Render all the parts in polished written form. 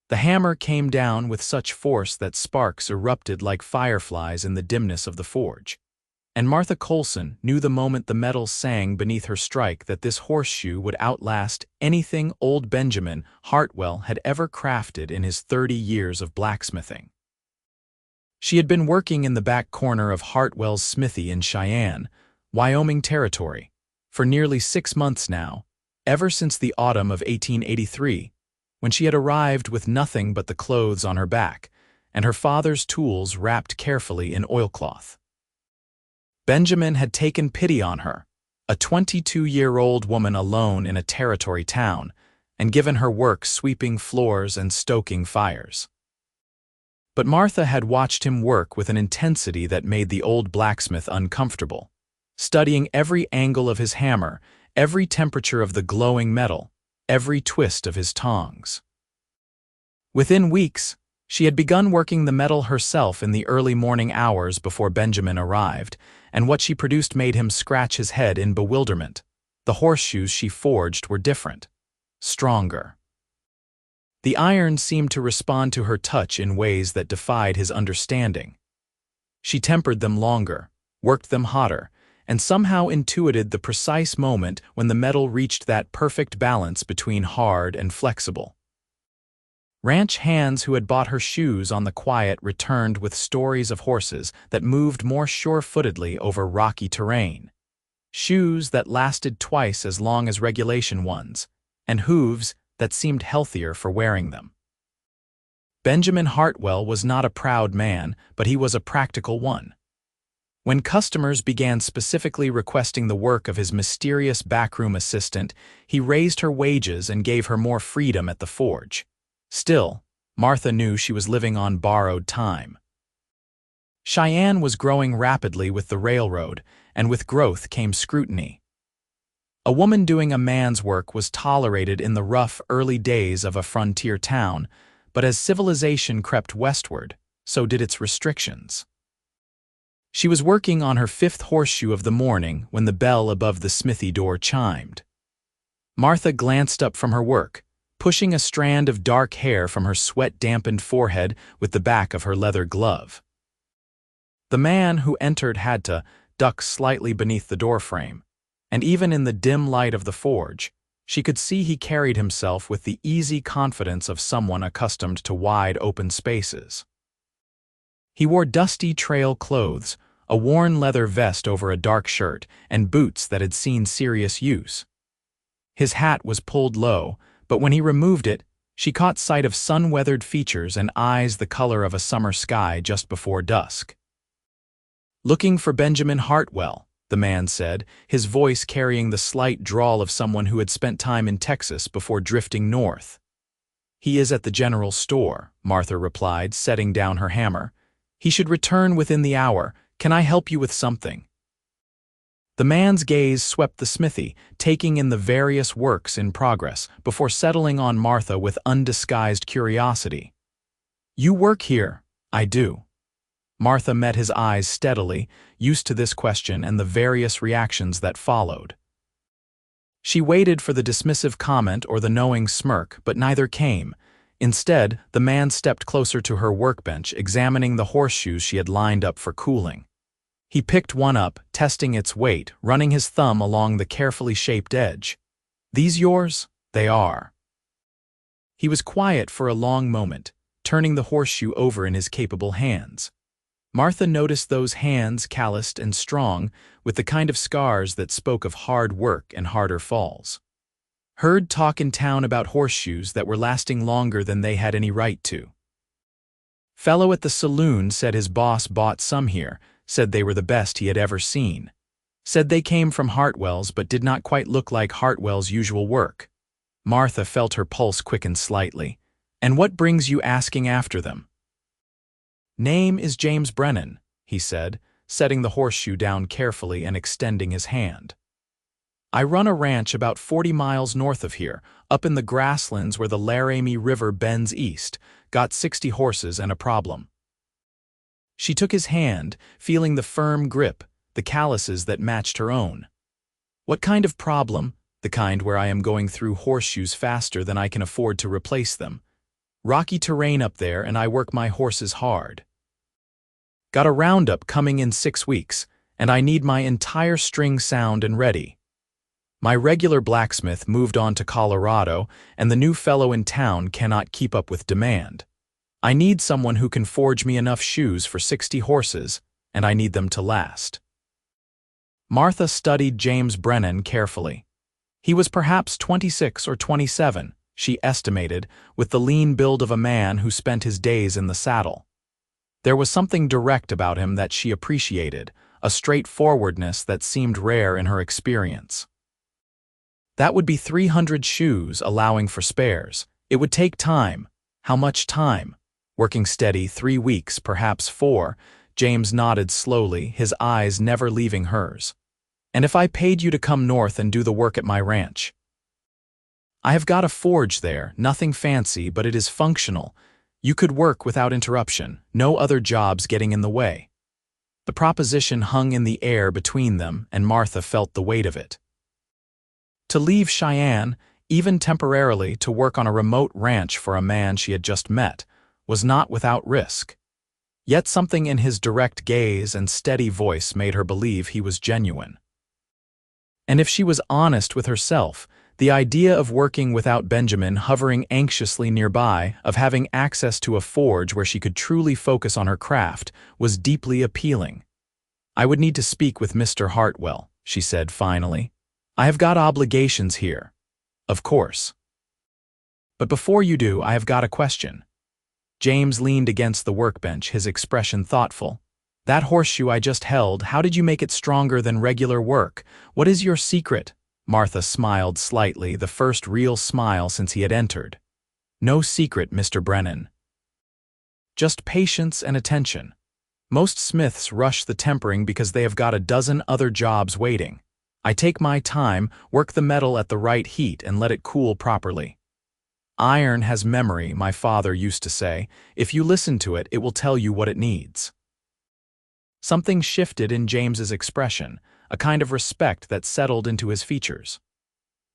The hammer came down with such force that sparks erupted like fireflies in the dimness of the forge. And Martha Coleson knew the moment the metal sang beneath her strike that this horseshoe would outlast anything old Benjamin Hartwell had ever crafted in his 30 years of blacksmithing. She had been working in the back corner of Hartwell's smithy in Cheyenne, Wyoming territory, for nearly 6 months now, ever since the autumn of 1883, when she had arrived with nothing but the clothes on her back and her father's tools wrapped carefully in oilcloth. Benjamin had taken pity on her, a 22-year-old woman alone in a territory town, and given her work sweeping floors and stoking fires. But Martha had watched him work with an intensity that made the old blacksmith uncomfortable, studying every angle of his hammer, every temperature of the glowing metal, every twist of his tongs. Within weeks, she had begun working the metal herself in the early morning hours before Benjamin arrived, and what she produced made him scratch his head in bewilderment. The horseshoes she forged were different, stronger. The iron seemed to respond to her touch in ways that defied his understanding. She tempered them longer, worked them hotter, and somehow intuited the precise moment when the metal reached that perfect balance between hard and flexible. Ranch hands who had bought her shoes on the quiet returned with stories of horses that moved more sure-footedly over rocky terrain, shoes that lasted twice as long as regulation ones, and hooves that seemed healthier for wearing them. Benjamin Hartwell was not a proud man, but he was a practical one. When customers began specifically requesting the work of his mysterious backroom assistant, he raised her wages and gave her more freedom at the forge. Still, Martha knew she was living on borrowed time. Cheyenne was growing rapidly with the railroad, and with growth came scrutiny. A woman doing a man's work was tolerated in the rough early days of a frontier town, but as civilization crept westward, so did its restrictions. She was working on her 5th horseshoe of the morning when the bell above the smithy door chimed. Martha glanced up from her work, pushing a strand of dark hair from her sweat-dampened forehead with the back of her leather glove. The man who entered had to duck slightly beneath the doorframe, and even in the dim light of the forge, she could see he carried himself with the easy confidence of someone accustomed to wide open spaces. He wore dusty trail clothes, a worn leather vest over a dark shirt, and boots that had seen serious use. His hat was pulled low, but when he removed it, she caught sight of sun-weathered features and eyes the color of a summer sky just before dusk. "Looking for Benjamin Hartwell," the man said, his voice carrying the slight drawl of someone who had spent time in Texas before drifting north. "He is at the general store," Martha replied, setting down her hammer. "He should return within the hour. Can I help you with something?" The man's gaze swept the smithy, taking in the various works in progress, before settling on Martha with undisguised curiosity. "You work here?" "I do." Martha met his eyes steadily, used to this question and the various reactions that followed. She waited for the dismissive comment or the knowing smirk, but neither came. Instead, the man stepped closer to her workbench, examining the horseshoes she had lined up for cooling. He picked one up, testing its weight, running his thumb along the carefully shaped edge. "These yours?" "They are." He was quiet for a long moment, turning the horseshoe over in his capable hands. Martha noticed those hands, calloused and strong, with the kind of scars that spoke of hard work and harder falls. Heard talk in town about horseshoes that were lasting longer than they had any right to. Fellow at the saloon said his boss bought some here, said they were the best he had ever seen. Said they came from Hartwell's but did not quite look like Hartwell's usual work. Martha felt her pulse quicken slightly. "And what brings you asking after them?" "Name is James Brennan," he said, setting the horseshoe down carefully and extending his hand. "I run a ranch about 40 miles north of here, up in the grasslands where the Laramie River bends east. Got 60 horses and a problem." She took his hand, feeling the firm grip, the calluses that matched her own. "What kind of problem?" "The kind where I am going through horseshoes faster than I can afford to replace them." Rocky terrain up there and I work my horses hard. Got a roundup coming in 6 weeks, and I need my entire string sound and ready. My regular blacksmith moved on to Colorado, and the new fellow in town cannot keep up with demand. I need someone who can forge me enough shoes for 60 horses, and I need them to last. Martha studied James Brennan carefully. He was perhaps 26 or 27, she estimated, with the lean build of a man who spent his days in the saddle. There was something direct about him that she appreciated, a straightforwardness that seemed rare in her experience. That would be 300 shoes, allowing for spares. It would take time. How much time? Working steady 3 weeks, perhaps 4. James nodded slowly, his eyes never leaving hers. And if I paid you to come north and do the work at my ranch? I have got a forge there, nothing fancy, but it is functional. You could work without interruption, no other jobs getting in the way. The proposition hung in the air between them, and Martha felt the weight of it. To leave Cheyenne, even temporarily to work on a remote ranch for a man she had just met, was not without risk. Yet something in his direct gaze and steady voice made her believe he was genuine. And if she was honest with herself, the idea of working without Benjamin hovering anxiously nearby, of having access to a forge where she could truly focus on her craft, was deeply appealing. I would need to speak with Mr. Hartwell, she said finally. I have got obligations here. Of course. But before you do, I have got a question. James leaned against the workbench, his expression thoughtful. That horseshoe I just held, how did you make it stronger than regular work? What is your secret? Martha smiled slightly, the first real smile since he had entered. No secret, Mr. Brennan. Just patience and attention. Most smiths rush the tempering because they have got a dozen other jobs waiting. I take my time, work the metal at the right heat, and let it cool properly. Iron has memory, my father used to say. If you listen to it, it will tell you what it needs. Something shifted in James's expression, a kind of respect that settled into his features.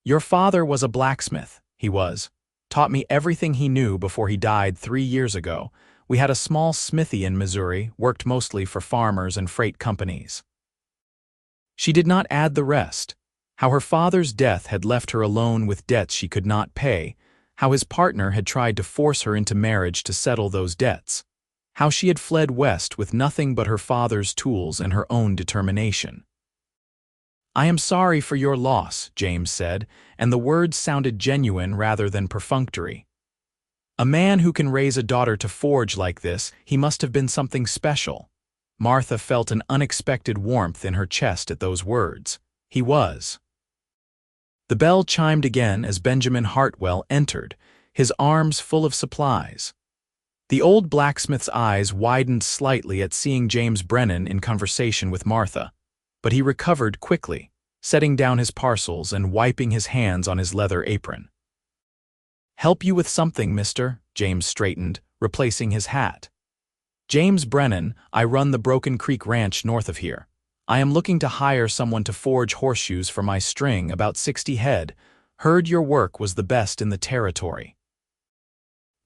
Your father was a blacksmith, he was. Taught me everything he knew before he died 3 years ago. We had a small smithy in Missouri, worked mostly for farmers and freight companies. She did not add the rest. How her father's death had left her alone with debts she could not pay, how his partner had tried to force her into marriage to settle those debts, how she had fled west with nothing but her father's tools and her own determination. I am sorry for your loss, James said, and the words sounded genuine rather than perfunctory. A man who can raise a daughter to forge like this, he must have been something special. Martha felt an unexpected warmth in her chest at those words. He was. The bell chimed again as Benjamin Hartwell entered, his arms full of supplies. The old blacksmith's eyes widened slightly at seeing James Brennan in conversation with Martha, but he recovered quickly, setting down his parcels and wiping his hands on his leather apron. Help you with something, mister? James straightened, replacing his hat. James Brennan, I run the Broken Creek Ranch north of here. I am looking to hire someone to forge horseshoes for my string, about 60 head. Heard your work was the best in the territory.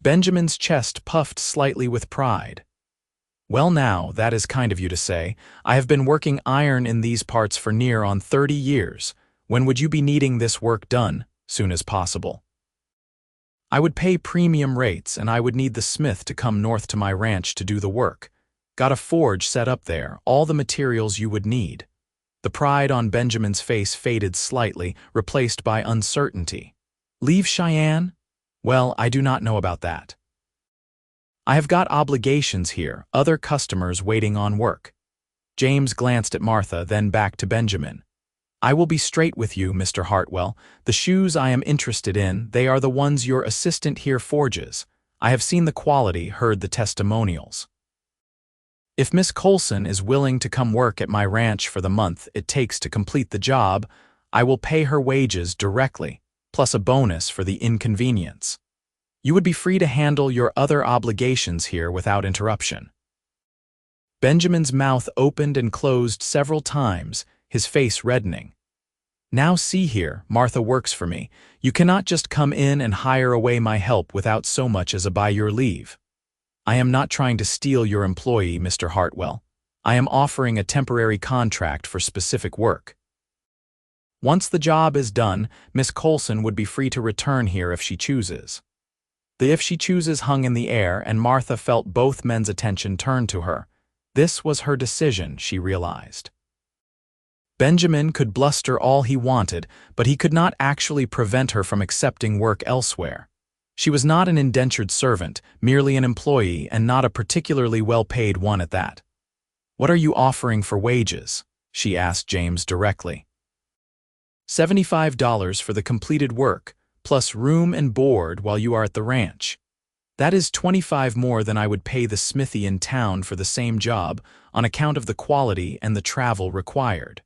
Benjamin's chest puffed slightly with pride. Well now, that is kind of you to say. I have been working iron in these parts for near on 30 years. When would you be needing this work done? Soon as possible. I would pay premium rates, and I would need the smith to come north to my ranch to do the work. Got a forge set up there, all the materials you would need. The pride on Benjamin's face faded slightly, replaced by uncertainty. Leave Cheyenne? Well, I do not know about that. I have got obligations here, other customers waiting on work. James glanced at Martha, then back to Benjamin. I will be straight with you, Mr. Hartwell. The shoes I am interested in, they are the ones your assistant here forges. I have seen the quality, heard the testimonials. If Miss Coleson is willing to come work at my ranch for the month it takes to complete the job, I will pay her wages directly, plus a bonus for the inconvenience. You would be free to handle your other obligations here without interruption. Benjamin's mouth opened and closed several times, his face reddening. Now see here, Martha works for me. You cannot just come in and hire away my help without so much as a by your leave. I am not trying to steal your employee, Mr. Hartwell. I am offering a temporary contract for specific work. Once the job is done, Miss Coleson would be free to return here if she chooses. The if she chooses hung in the air, and Martha felt both men's attention turned to her. This was her decision, she realized. Benjamin could bluster all he wanted, but he could not actually prevent her from accepting work elsewhere. She was not an indentured servant, merely an employee, and not a particularly well-paid one at that. "What are you offering for wages?" she asked James directly. $75 for the completed work, plus room and board while you are at the ranch. That is $25 more than I would pay the smithy in town for the same job, on account of the quality and the travel required.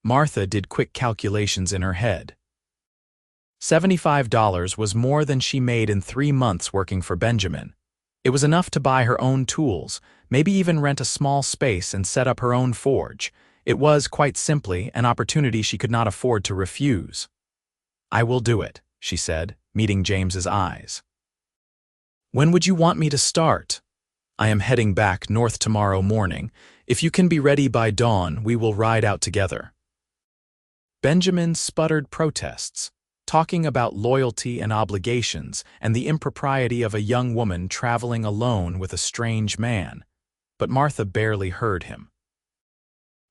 Martha did quick calculations in her head. $75 was more than she made in 3 months working for Benjamin. It was enough to buy her own tools, maybe even rent a small space and set up her own forge. It was, quite simply, an opportunity she could not afford to refuse. "I will do it," she said, meeting James's eyes. "When would you want me to start?" "I am heading back north tomorrow morning. If you can be ready by dawn, we will ride out together." Benjamin sputtered protests, talking about loyalty and obligations and the impropriety of a young woman traveling alone with a strange man, but Martha barely heard him.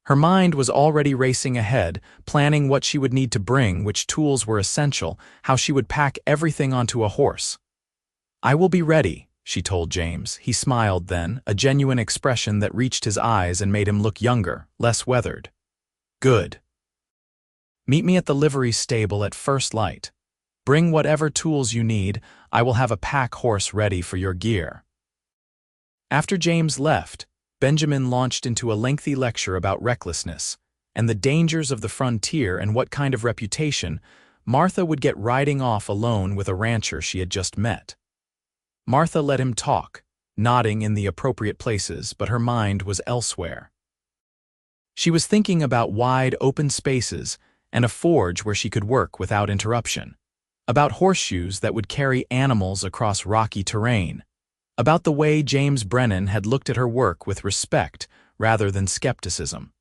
Her mind was already racing ahead, planning what she would need to bring, which tools were essential, how she would pack everything onto a horse. "I will be ready," she told James. He smiled then, a genuine expression that reached his eyes and made him look younger, less weathered. "Good. Meet me at the livery stable at first light. Bring whatever tools you need. I will have a pack horse ready for your gear." After James left, Benjamin launched into a lengthy lecture about recklessness and the dangers of the frontier and what kind of reputation Martha would get riding off alone with a rancher she had just met. Martha let him talk, nodding in the appropriate places, but her mind was elsewhere. She was thinking about wide, open spaces and a forge where she could work without interruption, about horseshoes that would carry animals across rocky terrain, about the way James Brennan had looked at her work with respect rather than skepticism.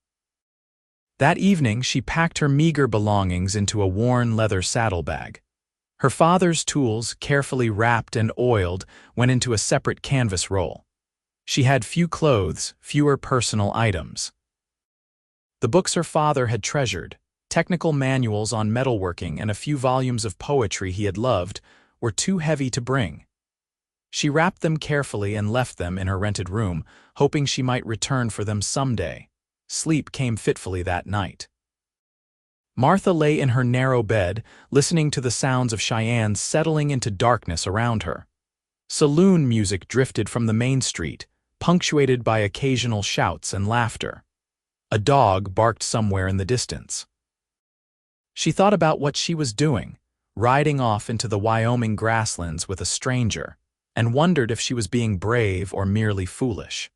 That evening, she packed her meager belongings into a worn leather saddlebag. Her father's tools, carefully wrapped and oiled, went into a separate canvas roll. She had few clothes, fewer personal items. The books her father had treasured, technical manuals on metalworking and a few volumes of poetry he had loved, were too heavy to bring. She wrapped them carefully and left them in her rented room, hoping she might return for them someday. Sleep came fitfully that night. Martha lay in her narrow bed, listening to the sounds of Cheyenne settling into darkness around her. Saloon music drifted from the main street, punctuated by occasional shouts and laughter. A dog barked somewhere in the distance. She thought about what she was doing, riding off into the Wyoming grasslands with a stranger, and wondered if she was being brave or merely foolish.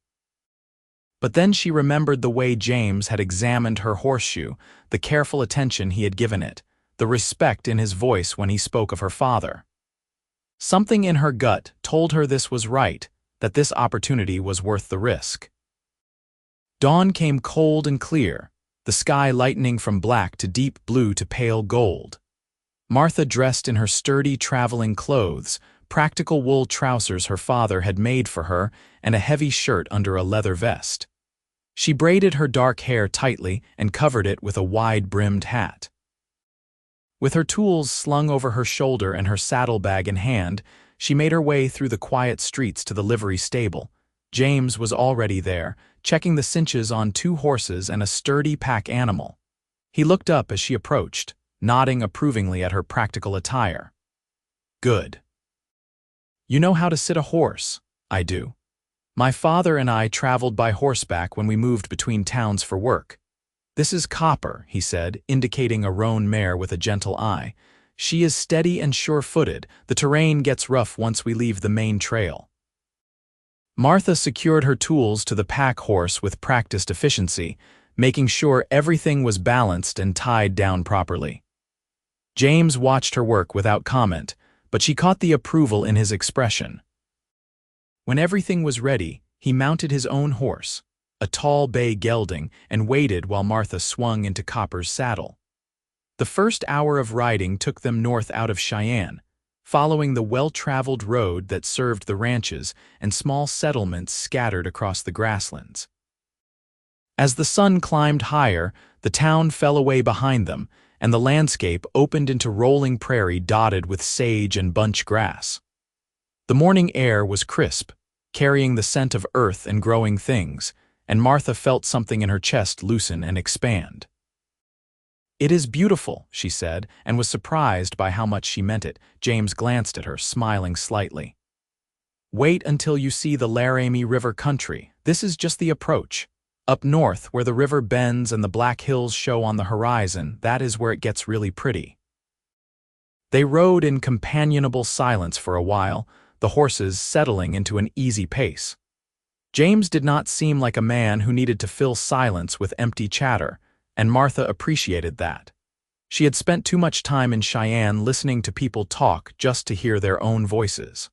But then she remembered the way James had examined her horseshoe, the careful attention he had given it, the respect in his voice when he spoke of her father. Something in her gut told her this was right, that this opportunity was worth the risk. Dawn came cold and clear, the sky lightening from black to deep blue to pale gold. Martha dressed in her sturdy traveling clothes, practical wool trousers her father had made for her, and a heavy shirt under a leather vest. She braided her dark hair tightly and covered it with a wide-brimmed hat. With her tools slung over her shoulder and her saddlebag in hand, she made her way through the quiet streets to the livery stable. James was already there, checking the cinches on 2 horses and a sturdy pack animal. He looked up as she approached, nodding approvingly at her practical attire. "Good. You know how to sit a horse." "I do. My father and I traveled by horseback when we moved between towns for work." "This is Copper," he said, indicating a roan mare with a gentle eye. "She is steady and sure-footed. The terrain gets rough once we leave the main trail." Martha secured her tools to the pack horse with practiced efficiency, making sure everything was balanced and tied down properly. James watched her work without comment, but she caught the approval in his expression. When everything was ready, he mounted his own horse, a tall bay gelding, and waited while Martha swung into Copper's saddle. The first hour of riding took them north out of Cheyenne, following the well-traveled road that served the ranches and small settlements scattered across the grasslands. As the sun climbed higher, the town fell away behind them, and the landscape opened into rolling prairie dotted with sage and bunch grass. The morning air was crisp, carrying the scent of earth and growing things, and Martha felt something in her chest loosen and expand. "It is beautiful," she said, and was surprised by how much she meant it. James glanced at her, smiling slightly. "Wait until you see the Laramie River country. This is just the approach. Up north, where the river bends and the Black Hills show on the horizon, that is where it gets really pretty." They rode in companionable silence for a while, the horses settling into an easy pace. James did not seem like a man who needed to fill silence with empty chatter, and Martha appreciated that. She had spent too much time in Cheyenne listening to people talk just to hear their own voices.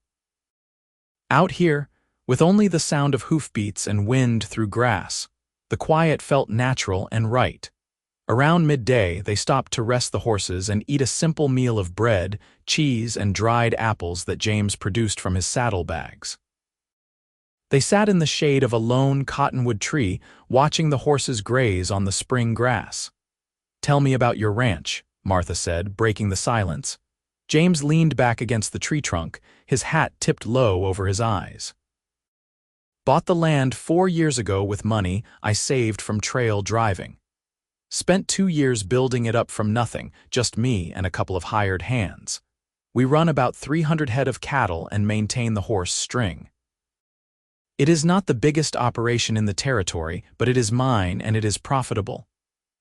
Out here, with only the sound of hoofbeats and wind through grass, the quiet felt natural and right. Around midday, they stopped to rest the horses and eat a simple meal of bread, cheese, and dried apples that James produced from his saddlebags. They sat in the shade of a lone cottonwood tree, watching the horses graze on the spring grass. "Tell me about your ranch," Martha said, breaking the silence. James leaned back against the tree trunk, his hat tipped low over his eyes. "Bought the land 4 years ago with money I saved from trail driving. Spent 2 years building it up from nothing, just me and a couple of hired hands. We run about 300 head of cattle and maintain the horse string. It is not the biggest operation in the territory, but it is mine and it is profitable.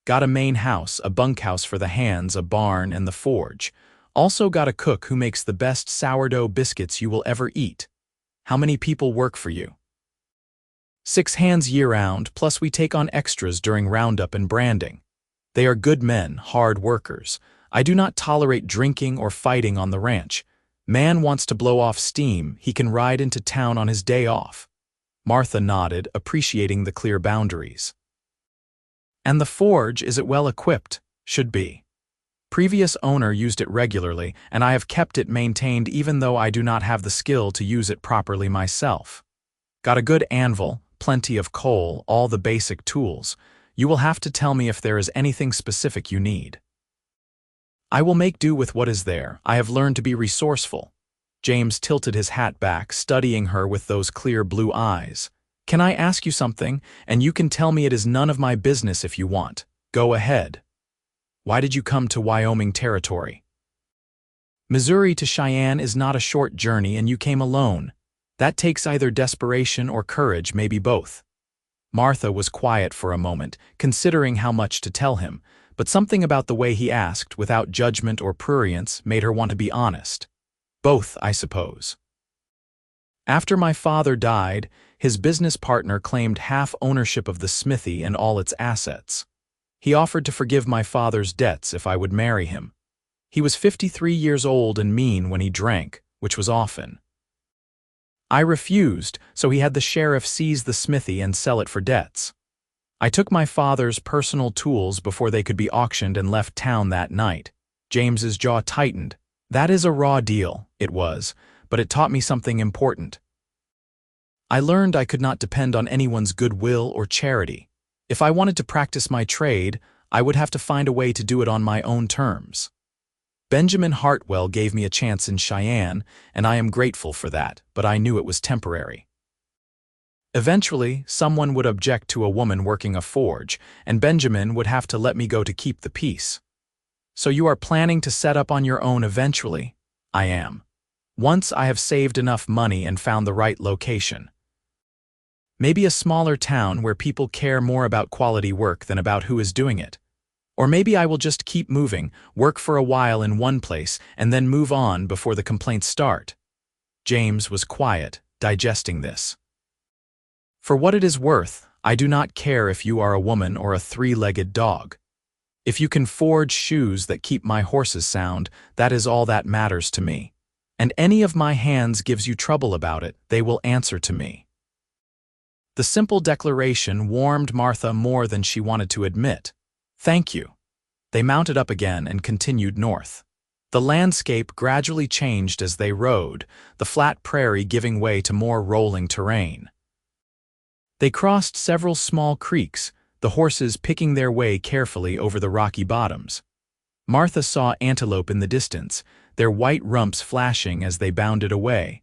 Got a main house, a bunkhouse for the hands, a barn, and the forge. Also got a cook who makes the best sourdough biscuits you will ever eat. How many people work for you?" 6 hands year-round, plus we take on extras during roundup and branding. They are good men, hard workers. I do not tolerate drinking or fighting on the ranch. Man wants to blow off steam, he can ride into town on his day off. Martha nodded, appreciating the clear boundaries. "And the forge, is it well equipped?" "Should be. Previous owner used it regularly, and I have kept it maintained even though I do not have the skill to use it properly myself. Got a good anvil, plenty of coal, all the basic tools. You will have to tell me if there is anything specific you need." "I will make do with what is there. I have learned to be resourceful." James tilted his hat back, studying her with those clear blue eyes. "Can I ask you something? And you can tell me it is none of my business if you want. Go ahead. Why did you come to Wyoming territory?" "Missouri to Cheyenne is not a short journey and you came alone. That takes either desperation or courage, maybe both." Martha was quiet for a moment, considering how much to tell him, but something about the way he asked, without judgment or prurience, made her want to be honest. "Both, I suppose. After my father died, his business partner claimed half ownership of the smithy and all its assets. He offered to forgive my father's debts if I would marry him. He was 53 years old and mean when he drank, which was often. I refused, so he had the sheriff seize the smithy and sell it for debts. I took my father's personal tools before they could be auctioned and left town that night." James's jaw tightened. "That is a raw deal," it was, but it taught me something important. I learned I could not depend on anyone's goodwill or charity. If I wanted to practice my trade, I would have to find a way to do it on my own terms. Benjamin Hartwell gave me a chance in Cheyenne, and I am grateful for that, but I knew it was temporary. Eventually, someone would object to a woman working a forge, and Benjamin would have to let me go to keep the peace. "So you are planning to set up on your own eventually?" "I am. Once I have saved enough money and found the right location. Maybe a smaller town where people care more about quality work than about who is doing it. Or maybe I will just keep moving, work for a while in one place, and then move on before the complaints start." James was quiet, digesting this. "For what it is worth, I do not care if you are a woman or a three-legged dog. If you can forge shoes that keep my horses sound, that is all that matters to me. And any of my hands gives you trouble about it, they will answer to me." The simple declaration warmed Martha more than she wanted to admit. "Thank you." They mounted up again and continued north. The landscape gradually changed as they rode, the flat prairie giving way to more rolling terrain. They crossed several small creeks, the horses picking their way carefully over the rocky bottoms. Martha saw antelope in the distance, their white rumps flashing as they bounded away.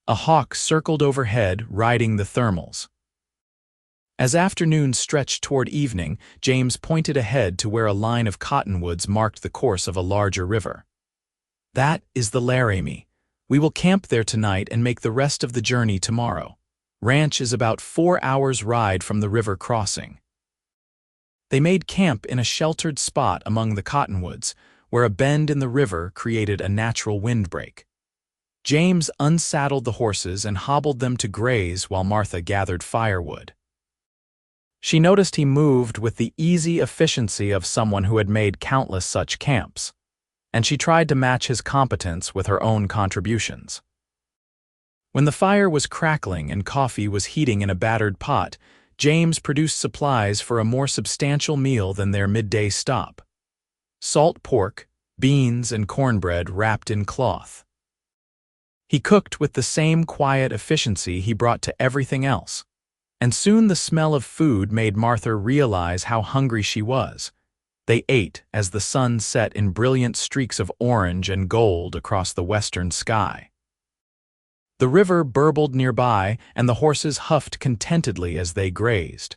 A hawk circled overhead, riding the thermals. As afternoon stretched toward evening, James pointed ahead to where a line of cottonwoods marked the course of a larger river. "That is the Laramie. We will camp there tonight and make the rest of the journey tomorrow. Ranch is about 4 hours' ride from the river crossing." They made camp in a sheltered spot among the cottonwoods, where a bend in the river created a natural windbreak. James unsaddled the horses and hobbled them to graze while Martha gathered firewood. She noticed he moved with the easy efficiency of someone who had made countless such camps, and she tried to match his competence with her own contributions. When the fire was crackling and coffee was heating in a battered pot, James produced supplies for a more substantial meal than their midday stop. Salt pork, beans, and cornbread wrapped in cloth. He cooked with the same quiet efficiency he brought to everything else, and soon the smell of food made Martha realize how hungry she was. They ate as the sun set in brilliant streaks of orange and gold across the western sky. The river burbled nearby, and the horses huffed contentedly as they grazed.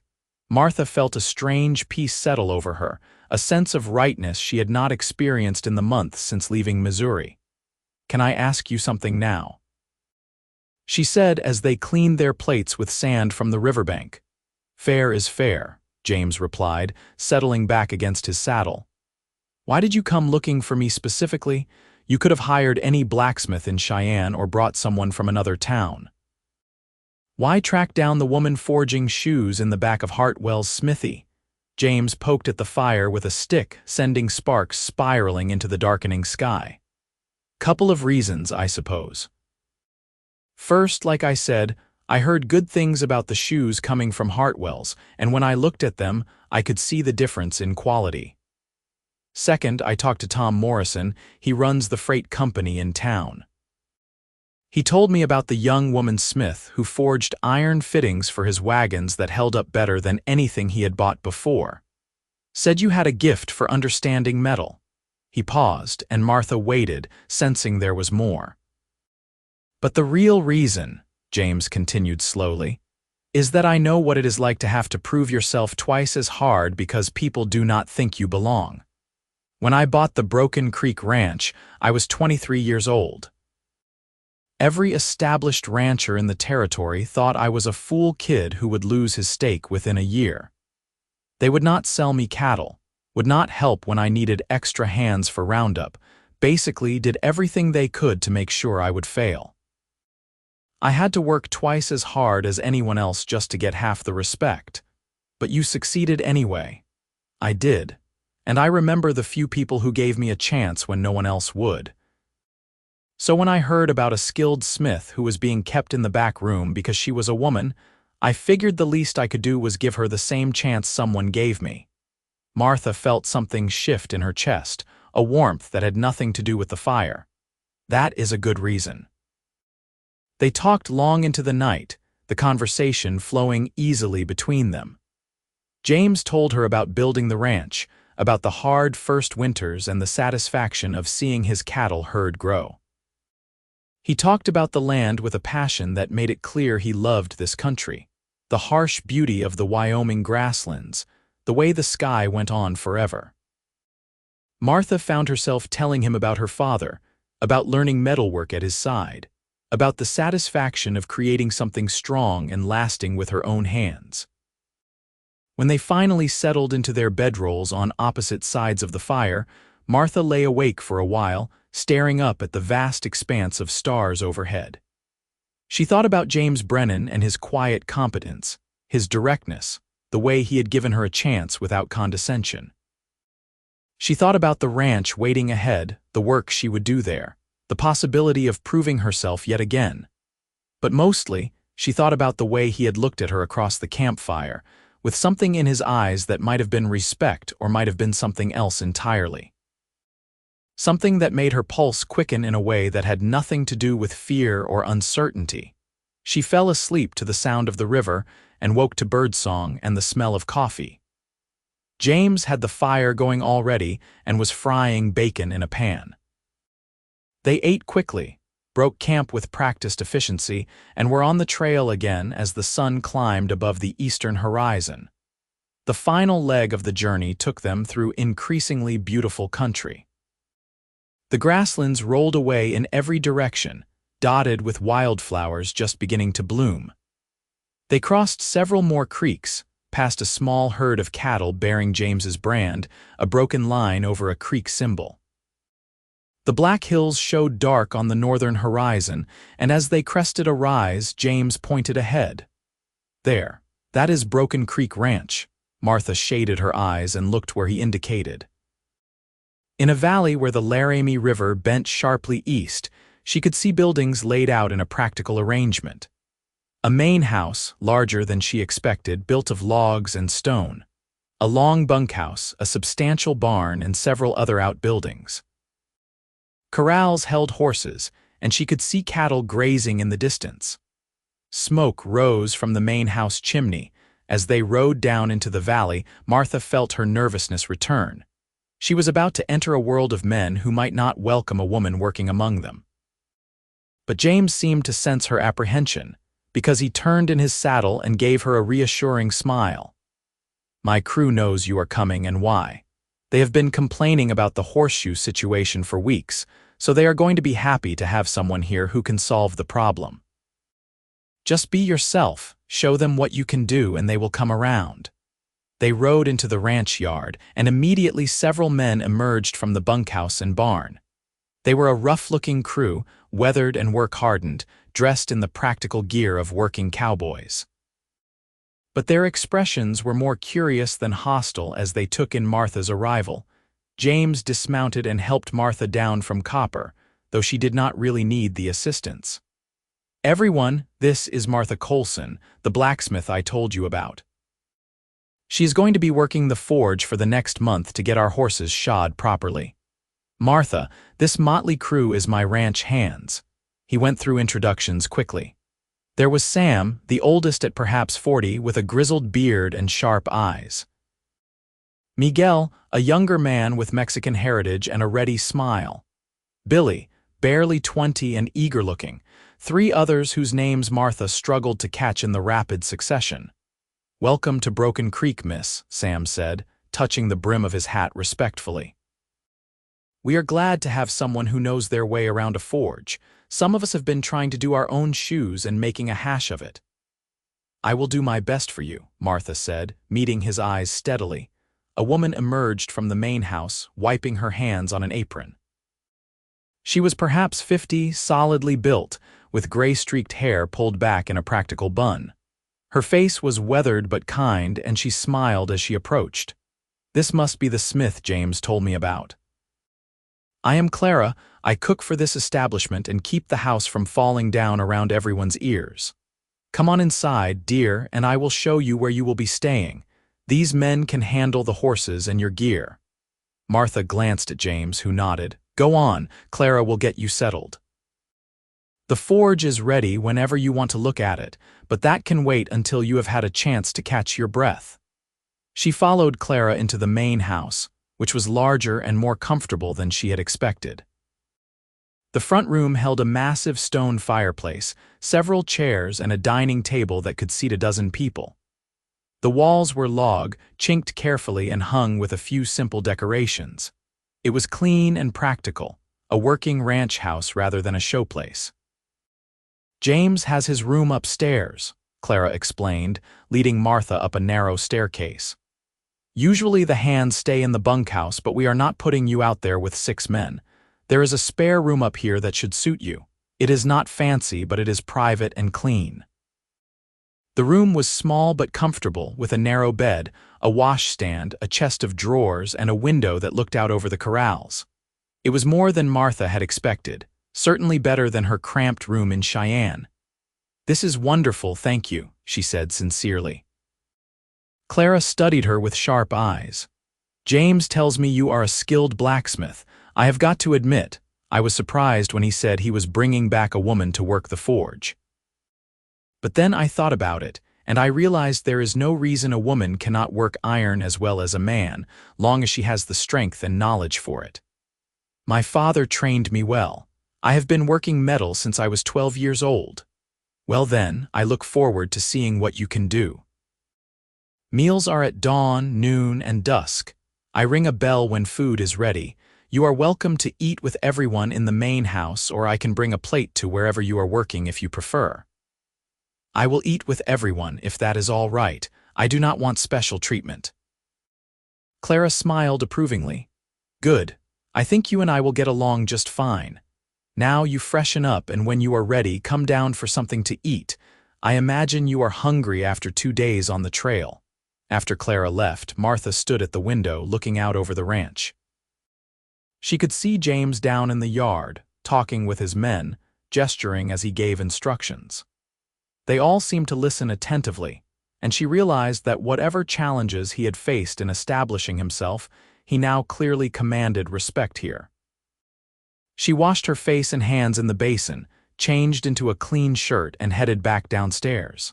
Martha felt a strange peace settle over her, a sense of rightness she had not experienced in the months since leaving Missouri. "Can I ask you something now?" she said as they cleaned their plates with sand from the riverbank. "Fair is fair," James replied, settling back against his saddle. "Why did you come looking for me specifically? You could have hired any blacksmith in Cheyenne or brought someone from another town. Why track down the woman forging shoes in the back of Hartwell's smithy?" James poked at the fire with a stick, sending sparks spiraling into the darkening sky. "Couple of reasons, I suppose. First, like I said, I heard good things about the shoes coming from Hartwell's, and when I looked at them, I could see the difference in quality. Second, I talked to Tom Morrison. He runs the freight company in town. He told me about the young woman Smith who forged iron fittings for his wagons that held up better than anything he had bought before. Said you had a gift for understanding metal." He paused, and Martha waited, sensing there was more. "But the real reason," James continued slowly, "is that I know what it is like to have to prove yourself twice as hard because people do not think you belong. When I bought the Broken Creek Ranch, I was 23 years old. Every established rancher in the territory thought I was a fool kid who would lose his stake within a year. They would not sell me cattle, would not help when I needed extra hands for roundup, basically did everything they could to make sure I would fail. I had to work twice as hard as anyone else just to get half the respect. But you succeeded anyway." "I did. And I remember the few people who gave me a chance when no one else would. So when I heard about a skilled smith who was being kept in the back room because she was a woman, I figured the least I could do was give her the same chance someone gave me." Martha felt something shift in her chest, a warmth that had nothing to do with the fire. "That is a good reason." They talked long into the night, the conversation flowing easily between them. James told her about building the ranch, about the hard first winters and the satisfaction of seeing his cattle herd grow. He talked about the land with a passion that made it clear he loved this country, the harsh beauty of the Wyoming grasslands, the way the sky went on forever. Martha found herself telling him about her father, about learning metalwork at his side, about the satisfaction of creating something strong and lasting with her own hands. When they finally settled into their bedrolls on opposite sides of the fire, Martha lay awake for a while, staring up at the vast expanse of stars overhead. She thought about James Brennan and his quiet competence, his directness, the way he had given her a chance without condescension. She thought about the ranch waiting ahead, the work she would do there, the possibility of proving herself yet again. But mostly, she thought about the way he had looked at her across the campfire, with something in his eyes that might have been respect or might have been something else entirely. Something that made her pulse quicken in a way that had nothing to do with fear or uncertainty. She fell asleep to the sound of the river and woke to birdsong and the smell of coffee. James had the fire going already and was frying bacon in a pan. They ate quickly, broke camp with practiced efficiency, and were on the trail again as the sun climbed above the eastern horizon. The final leg of the journey took them through increasingly beautiful country. The grasslands rolled away in every direction, dotted with wildflowers just beginning to bloom. They crossed several more creeks, past a small herd of cattle bearing James's brand, a broken line over a creek symbol. The Black Hills showed dark on the northern horizon, and as they crested a rise, James pointed ahead. "There, that is Broken Creek Ranch." Martha shaded her eyes and looked where he indicated. In a valley where the Laramie River bent sharply east, she could see buildings laid out in a practical arrangement. A main house, larger than she expected, built of logs and stone. A long bunkhouse, a substantial barn, and several other outbuildings. Corrals held horses, and she could see cattle grazing in the distance. Smoke rose from the main house chimney. As they rode down into the valley, Martha felt her nervousness return. She was about to enter a world of men who might not welcome a woman working among them. But James seemed to sense her apprehension, because he turned in his saddle and gave her a reassuring smile. "My crew knows you are coming and why. They have been complaining about the Horseshoe situation for weeks, so they are going to be happy to have someone here who can solve the problem. Just be yourself, show them what you can do, and they will come around." They rode into the ranch yard, and immediately several men emerged from the bunkhouse and barn. They were a rough-looking crew, weathered and work-hardened, dressed in the practical gear of working cowboys. But their expressions were more curious than hostile as they took in Martha's arrival. James dismounted and helped Martha down from Copper, though she did not really need the assistance. "Everyone, this is Martha Coleson, the blacksmith I told you about. She is going to be working the forge for the next month to get our horses shod properly. Martha, this motley crew is my ranch hands." He went through introductions quickly. There was Sam, the oldest at perhaps 40, with a grizzled beard and sharp eyes. Miguel, a younger man with Mexican heritage and a ready smile. Billy, barely 20 and eager-looking. 3 others whose names Martha struggled to catch in the rapid succession. "Welcome to Broken Creek, miss," Sam said, touching the brim of his hat respectfully. "We are glad to have someone who knows their way around a forge. Some of us have been trying to do our own shoes and making a hash of it." "I will do my best for you," Martha said, meeting his eyes steadily. A woman emerged from the main house, wiping her hands on an apron. She was perhaps 50, solidly built, with gray-streaked hair pulled back in a practical bun. Her face was weathered but kind, and she smiled as she approached. "This must be the smith James told me about. I am Clara. I cook for this establishment and keep the house from falling down around everyone's ears. Come on inside, dear, and I will show you where you will be staying. These men can handle the horses and your gear." Martha glanced at James, who nodded. "Go on, Clara will get you settled. The forge is ready whenever you want to look at it, but that can wait until you have had a chance to catch your breath." She followed Clara into the main house, which was larger and more comfortable than she had expected. The front room held a massive stone fireplace, several chairs, and a dining table that could seat a dozen people. The walls were log, chinked carefully and hung with a few simple decorations. It was clean and practical, a working ranch house rather than a showplace. "James has his room upstairs," Clara explained, leading Martha up a narrow staircase. "Usually the hands stay in the bunkhouse, but we are not putting you out there with 6 men. There is a spare room up here that should suit you. It is not fancy, but it is private and clean." The room was small but comfortable, with a narrow bed, a washstand, a chest of drawers, and a window that looked out over the corrals. It was more than Martha had expected, certainly better than her cramped room in Cheyenne. "This is wonderful, thank you," she said sincerely. Clara studied her with sharp eyes. "James tells me you are a skilled blacksmith. I have got to admit, I was surprised when he said he was bringing back a woman to work the forge. But then I thought about it, and I realized there is no reason a woman cannot work iron as well as a man, long as she has the strength and knowledge for it. My father trained me well. I have been working metal since I was 12 years old. Well then, I look forward to seeing what you can do. Meals are at dawn, noon, and dusk. I ring a bell when food is ready. You are welcome to eat with everyone in the main house, or I can bring a plate to wherever you are working if you prefer." "I will eat with everyone, if that is all right. I do not want special treatment." Clara smiled approvingly. "Good. I think you and I will get along just fine. Now you freshen up, and when you are ready, come down for something to eat. I imagine you are hungry after 2 days on the trail." After Clara left, Martha stood at the window looking out over the ranch. She could see James down in the yard, talking with his men, gesturing as he gave instructions. They all seemed to listen attentively, and she realized that whatever challenges he had faced in establishing himself, he now clearly commanded respect here. She washed her face and hands in the basin, changed into a clean shirt, and headed back downstairs.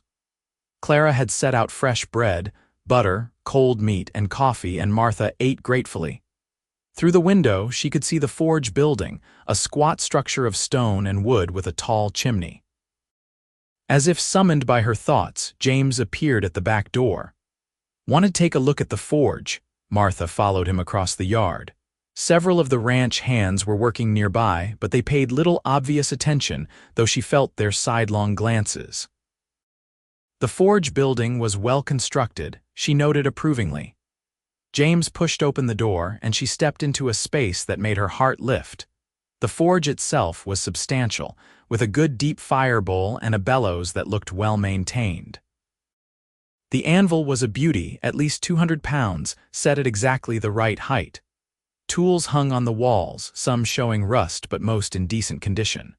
Clara had set out fresh bread, butter, cold meat, and coffee, and Martha ate gratefully. Through the window, she could see the forge building, a squat structure of stone and wood with a tall chimney. As if summoned by her thoughts, James appeared at the back door. "Want to take a look at the forge?" Martha followed him across the yard. Several of the ranch hands were working nearby, but they paid little obvious attention, though she felt their sidelong glances. The forge building was well constructed, she noted approvingly. James pushed open the door, and she stepped into a space that made her heart lift. The forge itself was substantial, with a good deep fire bowl and a bellows that looked well maintained. The anvil was a beauty, at least 200 pounds, set at exactly the right height. Tools hung on the walls, some showing rust but most in decent condition.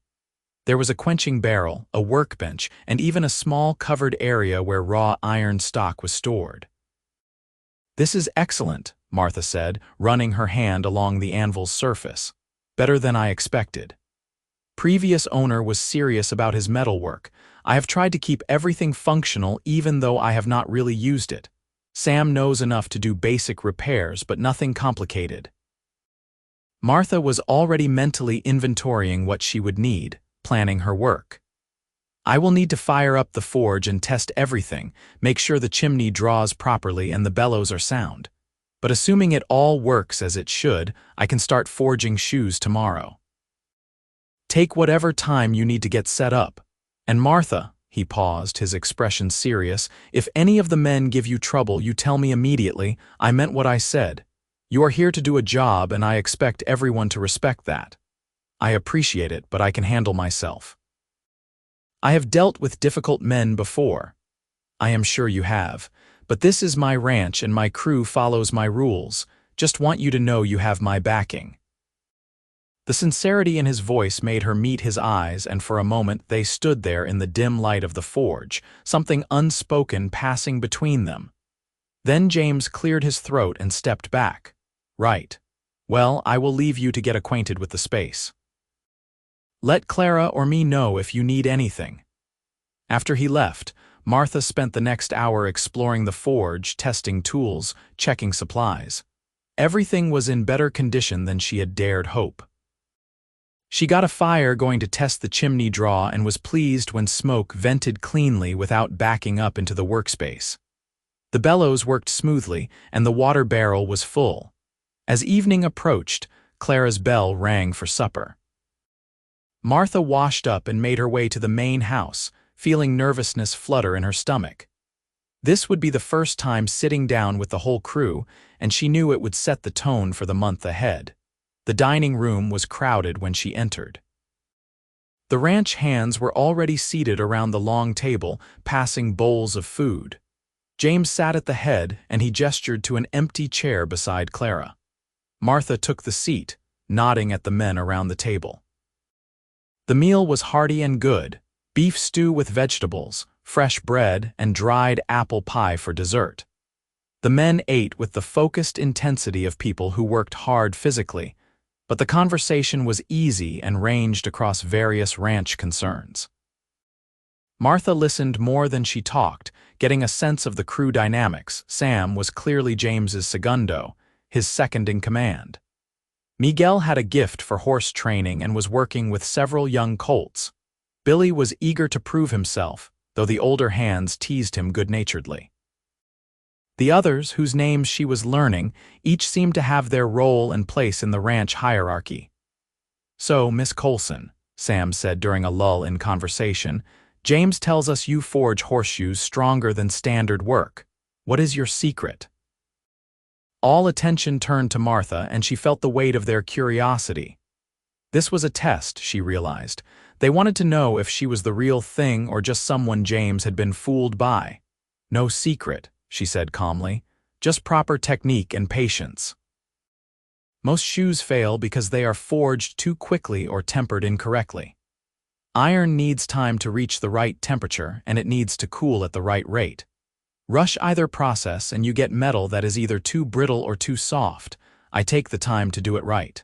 There was a quenching barrel, a workbench, and even a small covered area where raw iron stock was stored. "This is excellent," Martha said, running her hand along the anvil's surface. "Better than I expected. Previous owner was serious about his metalwork. I have tried to keep everything functional even though I have not really used it. Sam knows enough to do basic repairs, but nothing complicated." Martha was already mentally inventorying what she would need, planning her work. "I will need to fire up the forge and test everything, make sure the chimney draws properly and the bellows are sound. But assuming it all works as it should, I can start forging shoes tomorrow. Take whatever time you need to get set up. And Martha," he paused, his expression serious, "if any of the men give you trouble, you tell me immediately. I meant what I said. You are here to do a job, and I expect everyone to respect that. I appreciate it, but I can handle myself. I have dealt with difficult men before. I am sure you have. But this is my ranch and my crew follows my rules. Just want you to know you have my backing." The sincerity in his voice made her meet his eyes, and for a moment they stood there in the dim light of the forge, something unspoken passing between them. Then James cleared his throat and stepped back. "Right. Well, I will leave you to get acquainted with the space. Let Clara or me know if you need anything." After he left, Martha spent the next hour exploring the forge, testing tools, checking supplies. Everything was in better condition than she had dared hope. She got a fire going to test the chimney draw and was pleased when smoke vented cleanly without backing up into the workspace. The bellows worked smoothly, and the water barrel was full. As evening approached, Clara's bell rang for supper. Martha washed up and made her way to the main house, feeling nervousness flutter in her stomach. This would be the first time sitting down with the whole crew, and she knew it would set the tone for the month ahead. The dining room was crowded when she entered. The ranch hands were already seated around the long table, passing bowls of food. James sat at the head, and he gestured to an empty chair beside Clara. Martha took the seat, nodding at the men around the table. The meal was hearty and good: beef stew with vegetables, fresh bread, and dried apple pie for dessert. The men ate with the focused intensity of people who worked hard physically, but the conversation was easy and ranged across various ranch concerns. Martha listened more than she talked, getting a sense of the crew dynamics. Sam was clearly James's segundo, his second in command. Miguel had a gift for horse training and was working with several young colts. Billy was eager to prove himself, though the older hands teased him good-naturedly. The others, whose names she was learning, each seemed to have their role and place in the ranch hierarchy. "So, Miss Coleson," Sam said during a lull in conversation, "James tells us you forge horseshoes stronger than standard work. What is your secret?" All attention turned to Martha, and she felt the weight of their curiosity. This was a test, she realized. They wanted to know if she was the real thing or just someone James had been fooled by. "No secret," she said calmly. "Just proper technique and patience. Most shoes fail because they are forged too quickly or tempered incorrectly. Iron needs time to reach the right temperature, and it needs to cool at the right rate. Rush either process and you get metal that is either too brittle or too soft. I take the time to do it right."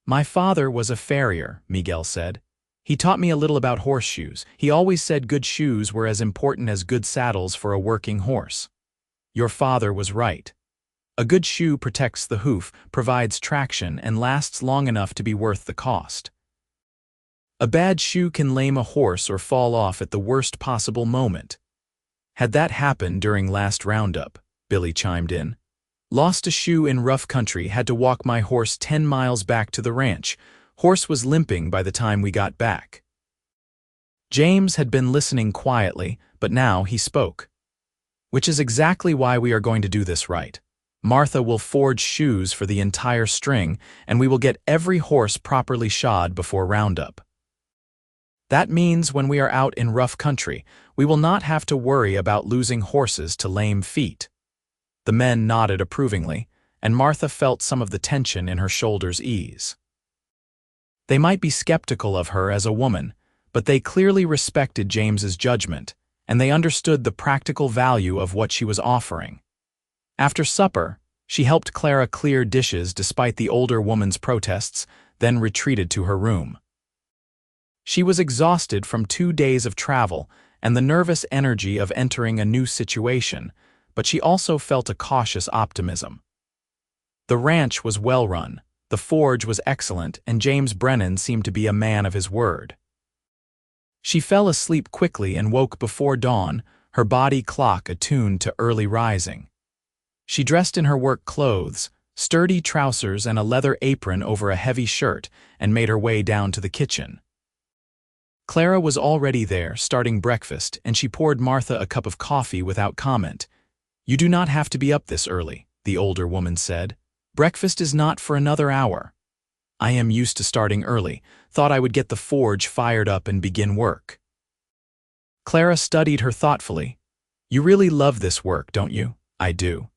"My father was a farrier," Miguel said. "He taught me a little about horseshoes. He always said good shoes were as important as good saddles for a working horse." "Your father was right. A good shoe protects the hoof, provides traction, and lasts long enough to be worth the cost. A bad shoe can lame a horse or fall off at the worst possible moment. Had that happened during last roundup," Billy chimed in. "Lost a shoe in rough country, had to walk my horse 10 miles back to the ranch. Horse was limping by the time we got back." James had been listening quietly, but now he spoke. "Which is exactly why we are going to do this right. Martha will forge shoes for the entire string, and we will get every horse properly shod before roundup. That means when we are out in rough country, we will not have to worry about losing horses to lame feet." The men nodded approvingly, and Martha felt some of the tension in her shoulders ease. They might be skeptical of her as a woman, but they clearly respected James's judgment, and they understood the practical value of what she was offering. After supper, she helped Clara clear dishes despite the older woman's protests, then retreated to her room. She was exhausted from 2 days of travel and the nervous energy of entering a new situation, but she also felt a cautious optimism. The ranch was well run, the forge was excellent, and James Brennan seemed to be a man of his word. She fell asleep quickly and woke before dawn, her body clock attuned to early rising. She dressed in her work clothes, sturdy trousers and a leather apron over a heavy shirt, and made her way down to the kitchen. Clara was already there, starting breakfast, and she poured Martha a cup of coffee without comment. "You do not have to be up this early," the older woman said. "Breakfast is not for another hour." "I am used to starting early. Thought I would get the forge fired up and begin work." Clara studied her thoughtfully. "You really love this work, don't you?" "I do.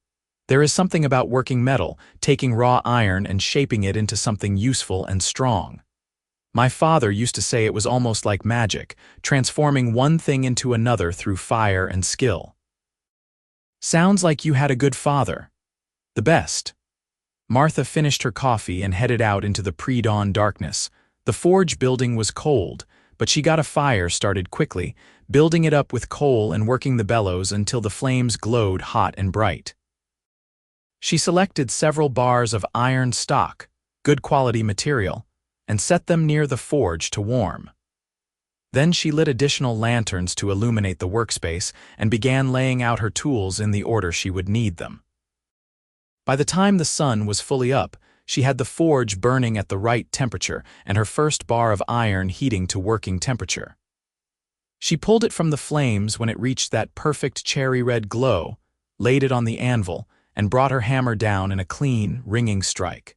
There is something about working metal, taking raw iron and shaping it into something useful and strong. My father used to say it was almost like magic, transforming one thing into another through fire and skill." "Sounds like you had a good father." "The best." Martha finished her coffee and headed out into the pre-dawn darkness. The forge building was cold, but she got a fire started quickly, building it up with coal and working the bellows until the flames glowed hot and bright. She selected several bars of iron stock, good quality material, and set them near the forge to warm. Then she lit additional lanterns to illuminate the workspace and began laying out her tools in the order she would need them. By the time the sun was fully up, she had the forge burning at the right temperature and her first bar of iron heating to working temperature. She pulled it from the flames when it reached that perfect cherry-red glow, laid it on the anvil, and brought her hammer down in a clean, ringing strike.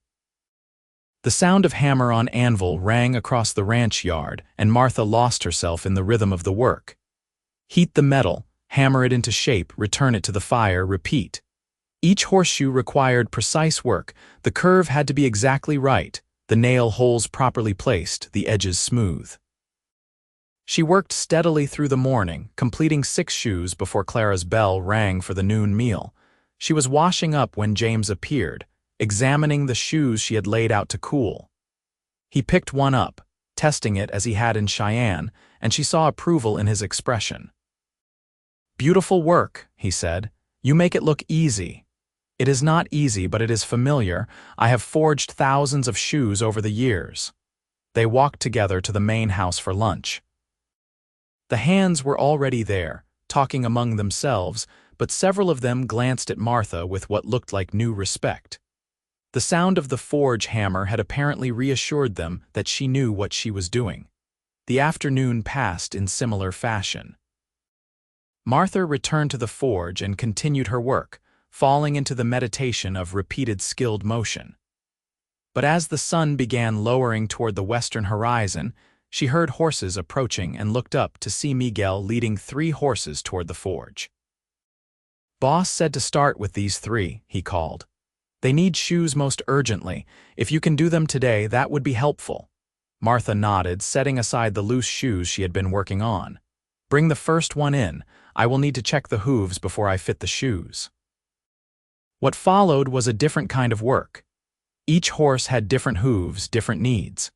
The sound of hammer on anvil rang across the ranch yard, and Martha lost herself in the rhythm of the work. Heat the metal, hammer it into shape, return it to the fire, repeat. Each horseshoe required precise work. The curve had to be exactly right, the nail holes properly placed, the edges smooth. She worked steadily through the morning, completing 6 shoes before Clara's bell rang for the noon meal. She was washing up when James appeared, examining the shoes she had laid out to cool. He picked one up, testing it as he had in Cheyenne, and she saw approval in his expression. "Beautiful work," he said. "You make it look easy." "It is not easy, but it is familiar. I have forged thousands of shoes over the years." They walked together to the main house for lunch. The hands were already there, talking among themselves, but several of them glanced at Martha with what looked like new respect. The sound of the forge hammer had apparently reassured them that she knew what she was doing. The afternoon passed in similar fashion. Martha returned to the forge and continued her work, falling into the meditation of repeated skilled motion. But as the sun began lowering toward the western horizon, she heard horses approaching and looked up to see Miguel leading 3 horses toward the forge. "Boss said to start with these 3, he called. "They need shoes most urgently. If you can do them today, that would be helpful." Martha nodded, setting aside the loose shoes she had been working on. "Bring the first one in. I will need to check the hooves before I fit the shoes." What followed was a different kind of work. Each horse had different hooves, different needs.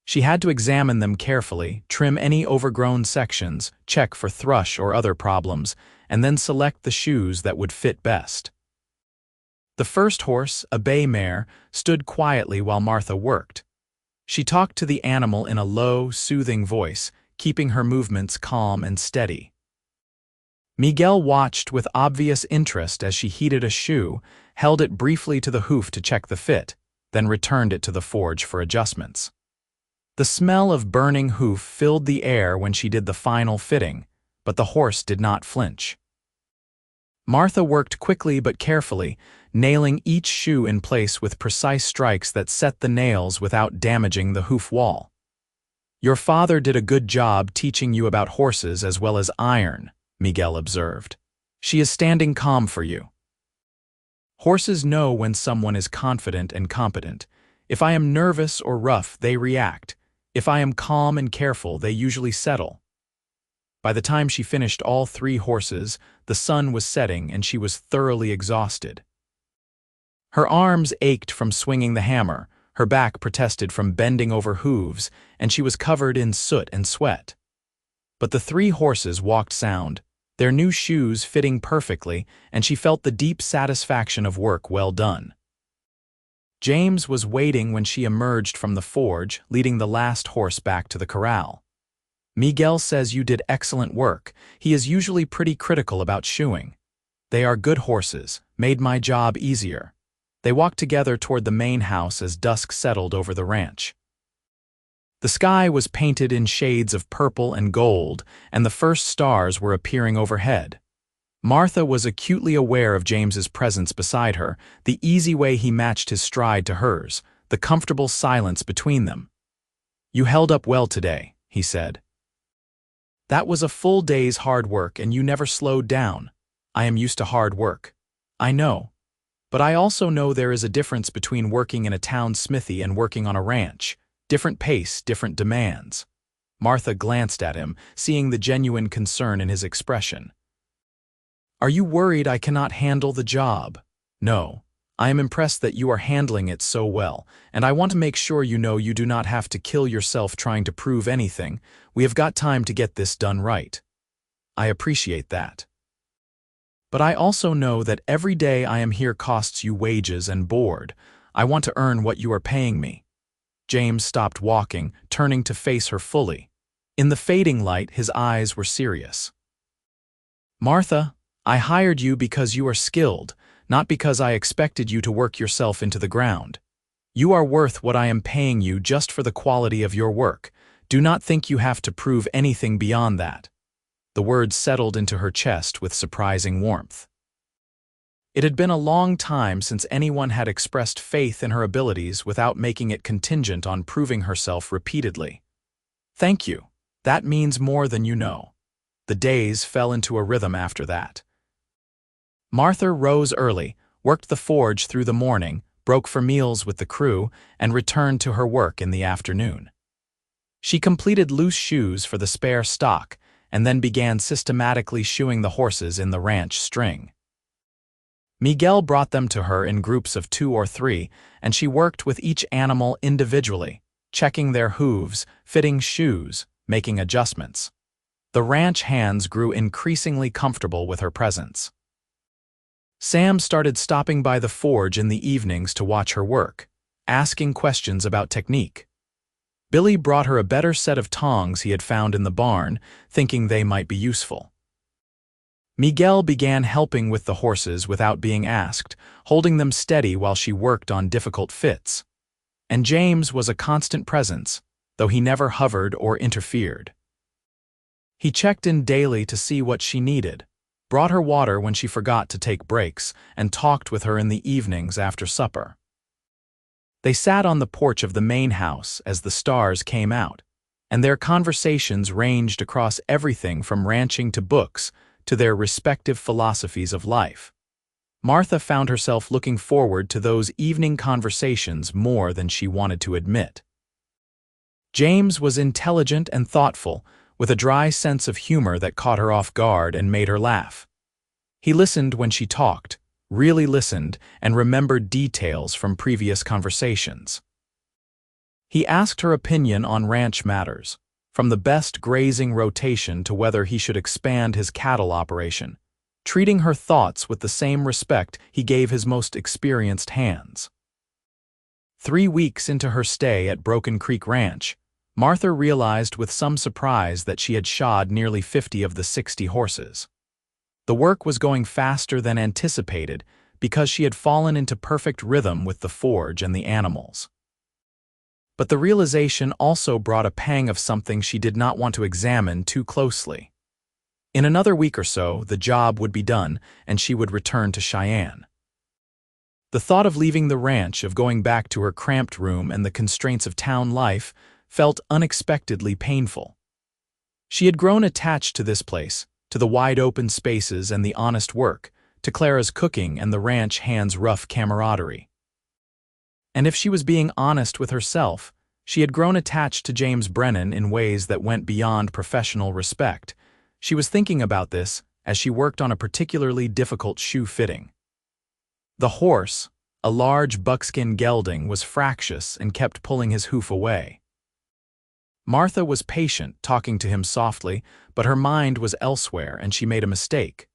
She had to examine them carefully, trim any overgrown sections, check for thrush or other problems, and then select the shoes that would fit best. The first horse, a bay mare, stood quietly while Martha worked. She talked to the animal in a low, soothing voice, keeping her movements calm and steady. Miguel watched with obvious interest as she heated a shoe, held it briefly to the hoof to check the fit, then returned it to the forge for adjustments. The smell of burning hoof filled the air when she did the final fitting, but the horse did not flinch. Martha worked quickly but carefully, nailing each shoe in place with precise strikes that set the nails without damaging the hoof wall. "Your father did a good job teaching you about horses as well as iron," Miguel observed. "She is standing calm for you." Horses know when someone is confident and competent. If I am nervous or rough, they react. If I am calm and careful, they usually settle. By the time she finished all 3 horses, the sun was setting and she was thoroughly exhausted. Her arms ached from swinging the hammer, her back protested from bending over hooves, and she was covered in soot and sweat. But the 3 horses walked sound, their new shoes fitting perfectly, and she felt the deep satisfaction of work well done. James was waiting when she emerged from the forge, leading the last horse back to the corral. "Miguel says you did excellent work. He is usually pretty critical about shoeing. They are good horses, made my job easier." They walked together toward the main house as dusk settled over the ranch. The sky was painted in shades of purple and gold, and the first stars were appearing overhead. Martha was acutely aware of James's presence beside her, the easy way he matched his stride to hers, the comfortable silence between them. "You held up well today," he said. "That was a full day's hard work and you never slowed down. I am used to hard work." "I know. But I also know there is a difference between working in a town smithy and working on a ranch. Different pace, different demands." Martha glanced at him, seeing the genuine concern in his expression. "Are you worried I cannot handle the job?" "No. I am impressed that you are handling it so well, and I want to make sure you know you do not have to kill yourself trying to prove anything. We have got time to get this done right." "I appreciate that. But I also know that every day I am here costs you wages and board. I want to earn what you are paying me." James stopped walking, turning to face her fully. In the fading light, his eyes were serious. "Martha, I hired you because you are skilled, not because I expected you to work yourself into the ground. You are worth what I am paying you just for the quality of your work. Do not think you have to prove anything beyond that." The words settled into her chest with surprising warmth. It had been a long time since anyone had expressed faith in her abilities without making it contingent on proving herself repeatedly. "Thank you. That means more than you know." The days fell into a rhythm after that. Martha rose early, worked the forge through the morning, broke for meals with the crew, and returned to her work in the afternoon. She completed loose shoes for the spare stock, and then began systematically shoeing the horses in the ranch string. Miguel brought them to her in groups of 2 or 3, and she worked with each animal individually, checking their hooves, fitting shoes, making adjustments. The ranch hands grew increasingly comfortable with her presence. Sam started stopping by the forge in the evenings to watch her work, asking questions about technique. Billy brought her a better set of tongs he had found in the barn, thinking they might be useful. Miguel began helping with the horses without being asked, holding them steady while she worked on difficult fits. And James was a constant presence, though he never hovered or interfered. He checked in daily to see what she needed, brought her water when she forgot to take breaks, and talked with her in the evenings after supper. They sat on the porch of the main house as the stars came out, and their conversations ranged across everything from ranching to books to their respective philosophies of life. Martha found herself looking forward to those evening conversations more than she wanted to admit. James was intelligent and thoughtful, with a dry sense of humor that caught her off guard and made her laugh. He listened when she talked, really listened, and remembered details from previous conversations. He asked her opinion on ranch matters, from the best grazing rotation to whether he should expand his cattle operation, treating her thoughts with the same respect he gave his most experienced hands. 3 weeks into her stay at Broken Creek Ranch, Martha realized with some surprise that she had shod nearly 50 of the 60 horses. The work was going faster than anticipated because she had fallen into perfect rhythm with the forge and the animals. But the realization also brought a pang of something she did not want to examine too closely. In another week or so, the job would be done, and she would return to Cheyenne. The thought of leaving the ranch, of going back to her cramped room and the constraints of town life, felt unexpectedly painful. She had grown attached to this place, to the wide-open spaces and the honest work, to Clara's cooking and the ranch hands' rough camaraderie. And if she was being honest with herself, she had grown attached to James Brennan in ways that went beyond professional respect. She was thinking about this as she worked on a particularly difficult shoe fitting. The horse, a large buckskin gelding, was fractious and kept pulling his hoof away. Martha was patient, talking to him softly, but her mind was elsewhere and she made a mistake.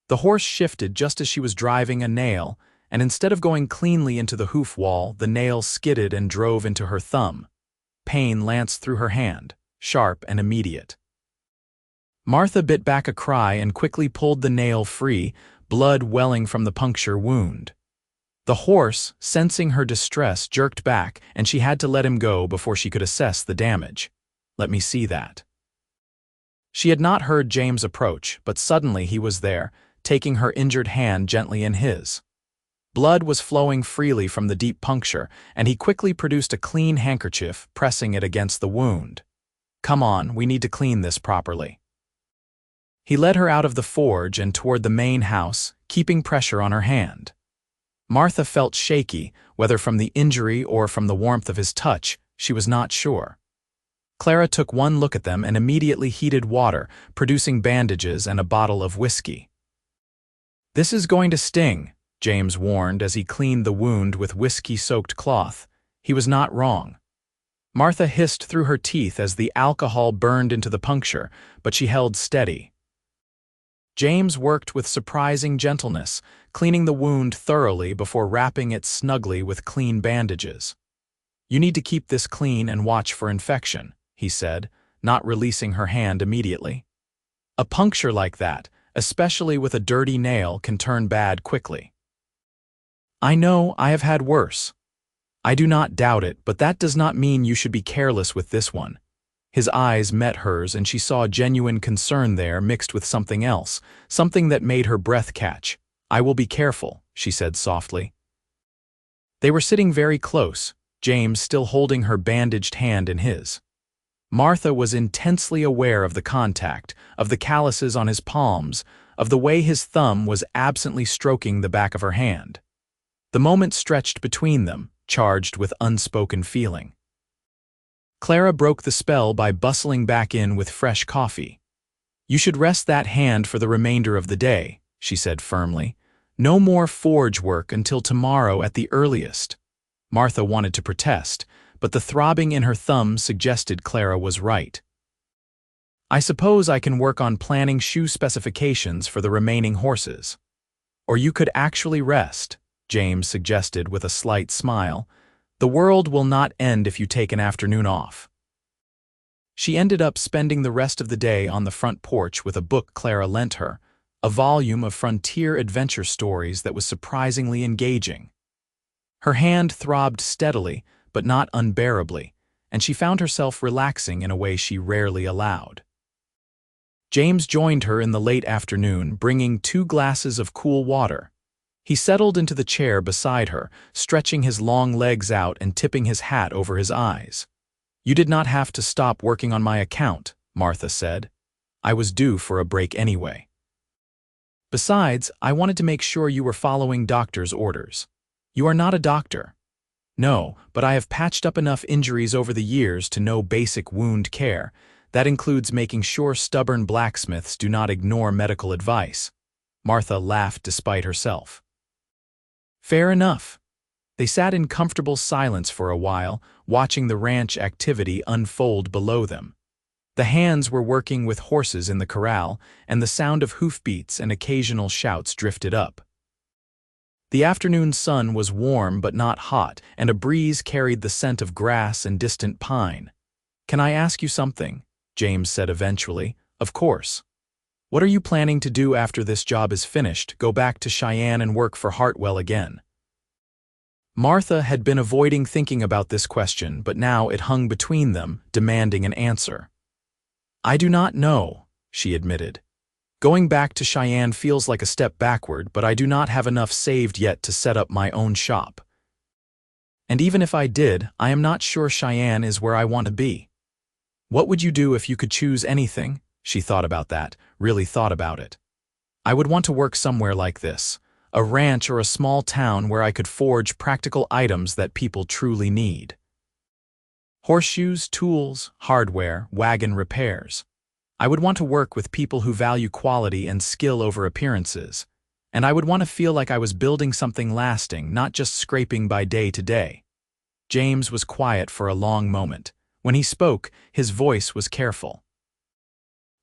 The horse shifted just as she was driving a nail, and instead of going cleanly into the hoof wall, the nail skidded and drove into her thumb. Pain lanced through her hand, sharp and immediate. Martha bit back a cry and quickly pulled the nail free, blood welling from the puncture wound. The horse, sensing her distress, jerked back, and she had to let him go before she could assess the damage. "Let me see that." She had not heard James approach, but suddenly he was there, taking her injured hand gently in his. Blood was flowing freely from the deep puncture, and he quickly produced a clean handkerchief, pressing it against the wound. "Come on, we need to clean this properly." He led her out of the forge and toward the main house, keeping pressure on her hand. Martha felt shaky, whether from the injury or from the warmth of his touch, she was not sure. Clara took one look at them and immediately heated water, producing bandages and a bottle of whiskey. "This is going to sting," James warned as he cleaned the wound with whiskey-soaked cloth. He was not wrong. Martha hissed through her teeth as the alcohol burned into the puncture, but she held steady. James worked with surprising gentleness, cleaning the wound thoroughly before wrapping it snugly with clean bandages. "You need to keep this clean and watch for infection," he said, not releasing her hand immediately. "A puncture like that, especially with a dirty nail, can turn bad quickly." "I know, I have had worse. I do not doubt it, but that does not mean you should be careless with this one." His eyes met hers, and she saw genuine concern there mixed with something else, something that made her breath catch. I will be careful, she said softly. They were sitting very close, James still holding her bandaged hand in his. Martha was intensely aware of the contact, of the calluses on his palms, of the way his thumb was absently stroking the back of her hand. The moment stretched between them, charged with unspoken feeling. Clara broke the spell by bustling back in with fresh coffee. You should rest that hand for the remainder of the day, she said firmly. No more forge work until tomorrow at the earliest. Martha wanted to protest, but the throbbing in her thumb suggested Clara was right. I suppose I can work on planning shoe specifications for the remaining horses. Or you could actually rest, James suggested with a slight smile. The world will not end if you take an afternoon off. She ended up spending the rest of the day on the front porch with a book Clara lent her, a volume of frontier adventure stories that was surprisingly engaging. Her hand throbbed steadily, but not unbearably, and she found herself relaxing in a way she rarely allowed. James joined her in the late afternoon, bringing 2 glasses of cool water. He settled into the chair beside her, stretching his long legs out and tipping his hat over his eyes. You did not have to stop working on my account, Martha said. I was due for a break anyway. Besides, I wanted to make sure you were following doctor's orders. You are not a doctor. No, but I have patched up enough injuries over the years to know basic wound care. That includes making sure stubborn blacksmiths do not ignore medical advice. Martha laughed despite herself. Fair enough. They sat in comfortable silence for a while, watching the ranch activity unfold below them. The hands were working with horses in the corral, and the sound of hoofbeats and occasional shouts drifted up. The afternoon sun was warm but not hot, and a breeze carried the scent of grass and distant pine. Can I ask you something? James said eventually. Of course. What are you planning to do after this job is finished? Go back to Cheyenne and work for Hartwell again? Martha had been avoiding thinking about this question, but now it hung between them, demanding an answer. I do not know, she admitted. Going back to Cheyenne feels like a step backward, but I do not have enough saved yet to set up my own shop. And even if I did, I am not sure Cheyenne is where I want to be. What would you do if you could choose anything? She thought about that, really thought about it. I would want to work somewhere like this, a ranch or a small town where I could forge practical items that people truly need. Horseshoes, tools, hardware, wagon repairs. I would want to work with people who value quality and skill over appearances, and I would want to feel like I was building something lasting, not just scraping by day to day. James was quiet for a long moment. When he spoke, his voice was careful.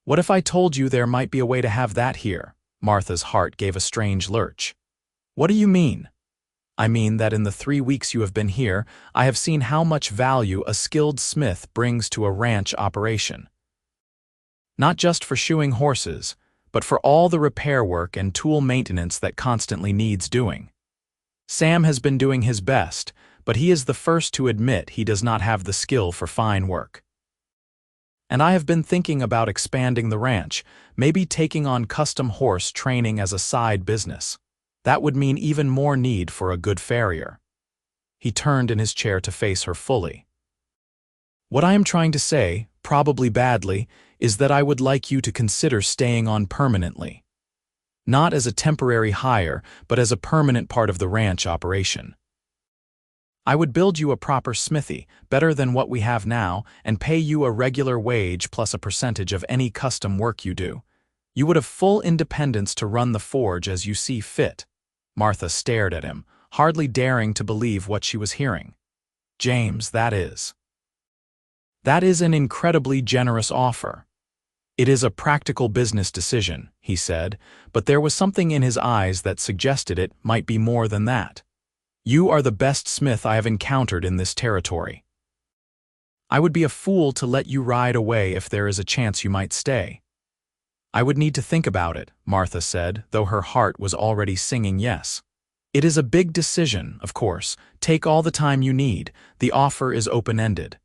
What if I told you there might be a way to have that here? Martha's heart gave a strange lurch. What do you mean? I mean that in the 3 weeks you have been here, I have seen how much value a skilled smith brings to a ranch operation. Not just for shoeing horses, but for all the repair work and tool maintenance that constantly needs doing. Sam has been doing his best, but he is the first to admit he does not have the skill for fine work. And I have been thinking about expanding the ranch, maybe taking on custom horse training as a side business. That would mean even more need for a good farrier. He turned in his chair to face her fully. What I am trying to say, probably badly, is that I would like you to consider staying on permanently. Not as a temporary hire, but as a permanent part of the ranch operation. I would build you a proper smithy, better than what we have now, and pay you a regular wage plus a percentage of any custom work you do. You would have full independence to run the forge as you see fit. Martha stared at him, hardly daring to believe what she was hearing. James, that is an incredibly generous offer. It is a practical business decision, he said, but there was something in his eyes that suggested it might be more than that. You are the best smith I have encountered in this territory. I would be a fool to let you ride away if there is a chance you might stay. I would need to think about it, Martha said, though her heart was already singing yes. It is a big decision, of course. Take all the time you need. The offer is open-ended.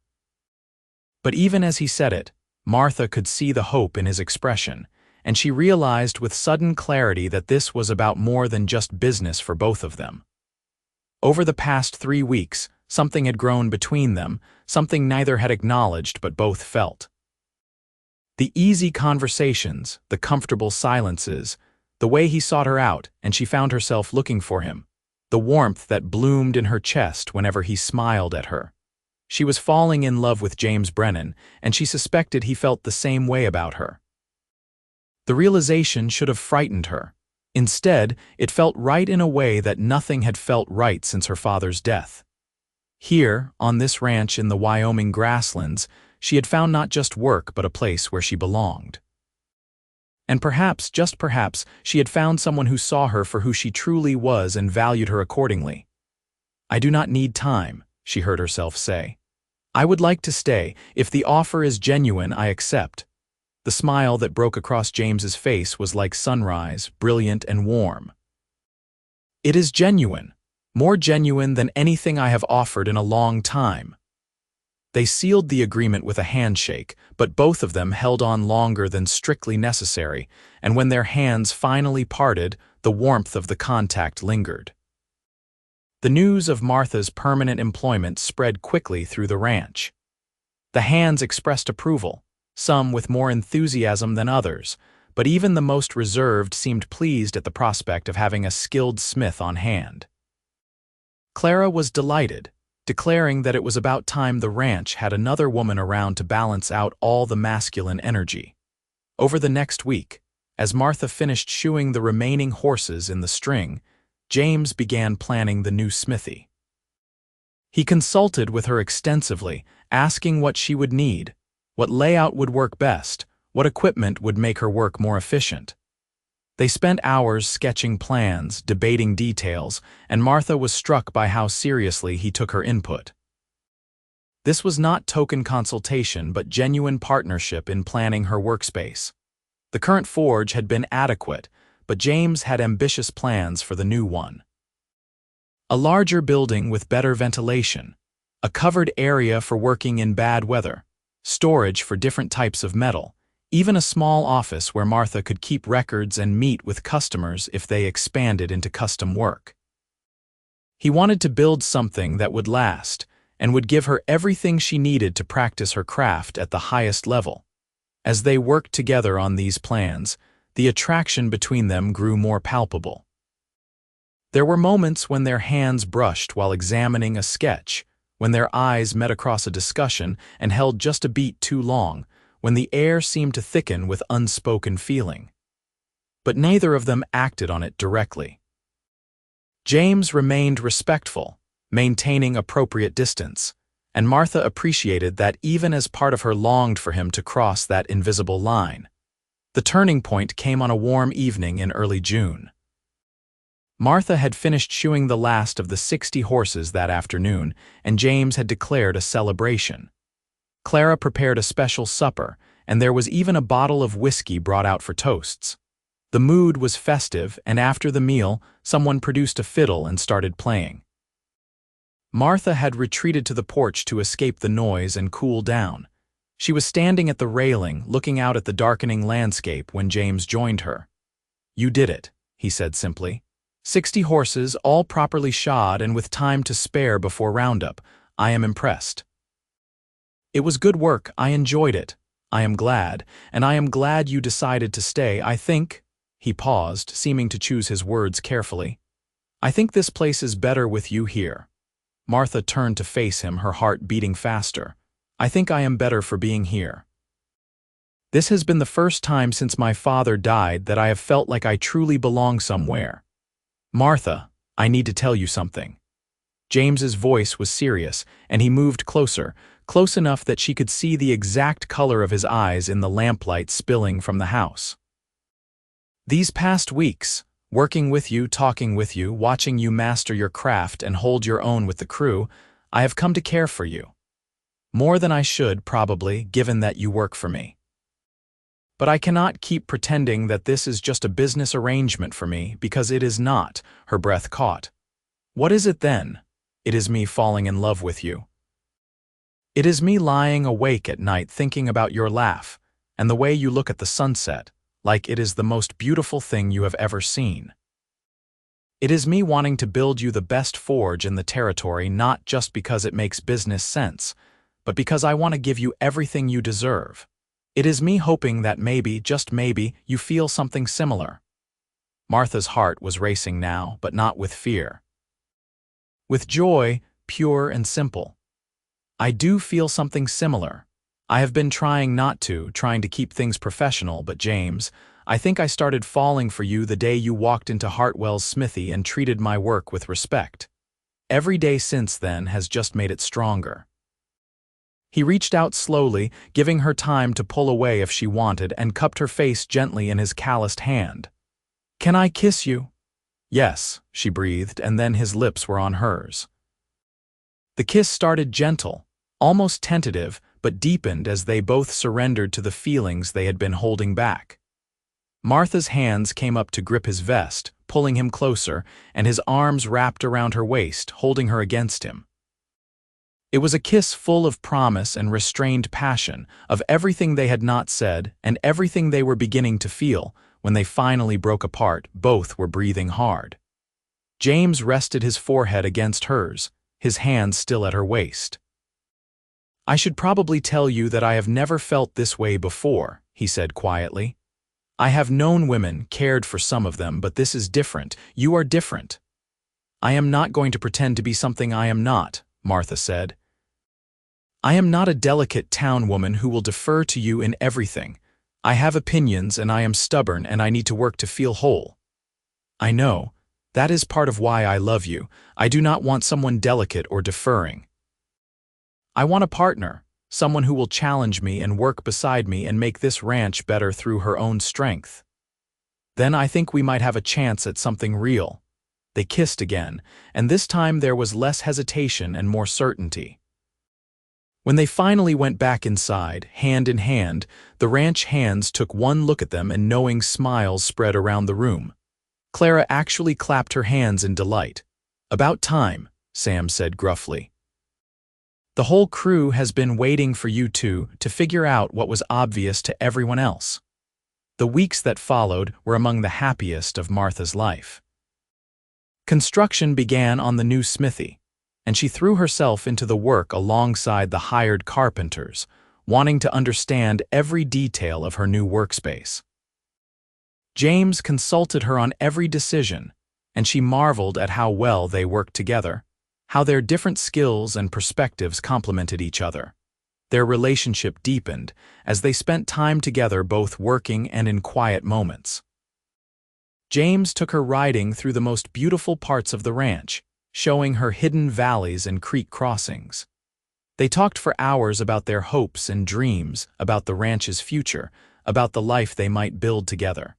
But even as he said it, Martha could see the hope in his expression, and she realized with sudden clarity that this was about more than just business for both of them. Over the past 3 weeks, something had grown between them, something neither had acknowledged but both felt. The easy conversations, the comfortable silences, the way he sought her out and she found herself looking for him, the warmth that bloomed in her chest whenever he smiled at her. She was falling in love with James Brennan, and she suspected he felt the same way about her. The realization should have frightened her. Instead, it felt right in a way that nothing had felt right since her father's death. Here, on this ranch in the Wyoming grasslands, she had found not just work but a place where she belonged. And perhaps, just perhaps, she had found someone who saw her for who she truly was and valued her accordingly. "I do not need time," she heard herself say. "I would like to stay. If the offer is genuine, I accept." The smile that broke across James's face was like sunrise, brilliant and warm. "It is genuine, more genuine than anything I have offered in a long time." They sealed the agreement with a handshake, but both of them held on longer than strictly necessary, and when their hands finally parted, the warmth of the contact lingered. The news of Martha's permanent employment spread quickly through the ranch. The hands expressed approval, some with more enthusiasm than others, but even the most reserved seemed pleased at the prospect of having a skilled smith on hand. Clara was delighted, declaring that it was about time the ranch had another woman around to balance out all the masculine energy. Over the next week, as Martha finished shoeing the remaining horses in the string, James began planning the new smithy. He consulted with her extensively, asking what she would need, what layout would work best, what equipment would make her work more efficient. They spent hours sketching plans, debating details, and Martha was struck by how seriously he took her input. This was not token consultation but genuine partnership in planning her workspace. The current forge had been adequate, but James had ambitious plans for the new one. A larger building with better ventilation, a covered area for working in bad weather, storage for different types of metal, even a small office where Martha could keep records and meet with customers if they expanded into custom work. He wanted to build something that would last and would give her everything she needed to practice her craft at the highest level. As they worked together on these plans, the attraction between them grew more palpable. There were moments when their hands brushed while examining a sketch, when their eyes met across a discussion and held just a beat too long, when the air seemed to thicken with unspoken feeling. But neither of them acted on it directly. James remained respectful, maintaining appropriate distance, and Martha appreciated that even as part of her longed for him to cross that invisible line. The turning point came on a warm evening in early June. Martha had finished shoeing the last of the 60 horses that afternoon, and James had declared a celebration. Clara prepared a special supper, and there was even a bottle of whiskey brought out for toasts. The mood was festive, and after the meal, someone produced a fiddle and started playing. Martha had retreated to the porch to escape the noise and cool down. She was standing at the railing, looking out at the darkening landscape when James joined her. "You did it," he said simply. 60 horses, all properly shod and with time to spare before roundup. I am impressed." "It was good work. I enjoyed it. I am glad, and I am glad you decided to stay. I think," he paused, seeming to choose his words carefully, "I think this place is better with you here." Martha turned to face him, her heart beating faster. "I think I am better for being here. This has been the first time since my father died that I have felt like I truly belong somewhere. Martha, I need to tell you something." James's voice was serious, and he moved closer, close enough that she could see the exact color of his eyes in the lamplight spilling from the house. "These past weeks, working with you, talking with you, watching you master your craft and hold your own with the crew, I have come to care for you. More than I should, probably, given that you work for me. But I cannot keep pretending that this is just a business arrangement for me, because it is not." Her breath caught. "What is it then?" "It is me falling in love with you. It is me lying awake at night thinking about your laugh, and the way you look at the sunset, like it is the most beautiful thing you have ever seen. It is me wanting to build you the best forge in the territory, not just because it makes business sense, but because I want to give you everything you deserve. It is me hoping that maybe, just maybe, you feel something similar." Martha's heart was racing now, but not with fear. With joy, pure and simple. "I do feel something similar. I have been trying to keep things professional, but James, I think I started falling for you the day you walked into Hartwell's smithy and treated my work with respect. Every day since then has just made it stronger." He reached out slowly, giving her time to pull away if she wanted, and cupped her face gently in his calloused hand. "Can I kiss you?" "Yes," she breathed, and then his lips were on hers. The kiss started gentle, almost tentative, but deepened as they both surrendered to the feelings they had been holding back. Martha's hands came up to grip his vest, pulling him closer, and his arms wrapped around her waist, holding her against him. It was a kiss full of promise and restrained passion, of everything they had not said and everything they were beginning to feel. When they finally broke apart, both were breathing hard. James rested his forehead against hers, his hands still at her waist. "I should probably tell you that I have never felt this way before," he said quietly. "I have known women, cared for some of them, but this is different. You are different." "I am not going to pretend to be something I am not," Martha said. "I am not a delicate town woman who will defer to you in everything. I have opinions and I am stubborn and I need to work to feel whole. I know. That is part of why I love you. I do not want someone delicate or deferring. I want a partner, someone who will challenge me and work beside me and make this ranch better through her own strength. Then I think we might have a chance at something real." They kissed again, and this time there was less hesitation and more certainty. When they finally went back inside, hand in hand, the ranch hands took one look at them and knowing smiles spread around the room. Clara actually clapped her hands in delight. "About time," Sam said gruffly. "The whole crew has been waiting for you two to figure out what was obvious to everyone else." The weeks that followed were among the happiest of Martha's life. Construction began on the new smithy, and she threw herself into the work alongside the hired carpenters, wanting to understand every detail of her new workspace. James consulted her on every decision, and she marveled at how well they worked together, how their different skills and perspectives complemented each other. Their relationship deepened as they spent time together, both working and in quiet moments. James took her riding through the most beautiful parts of the ranch, showing her hidden valleys and creek crossings. They talked for hours about their hopes and dreams, about the ranch's future, about the life they might build together.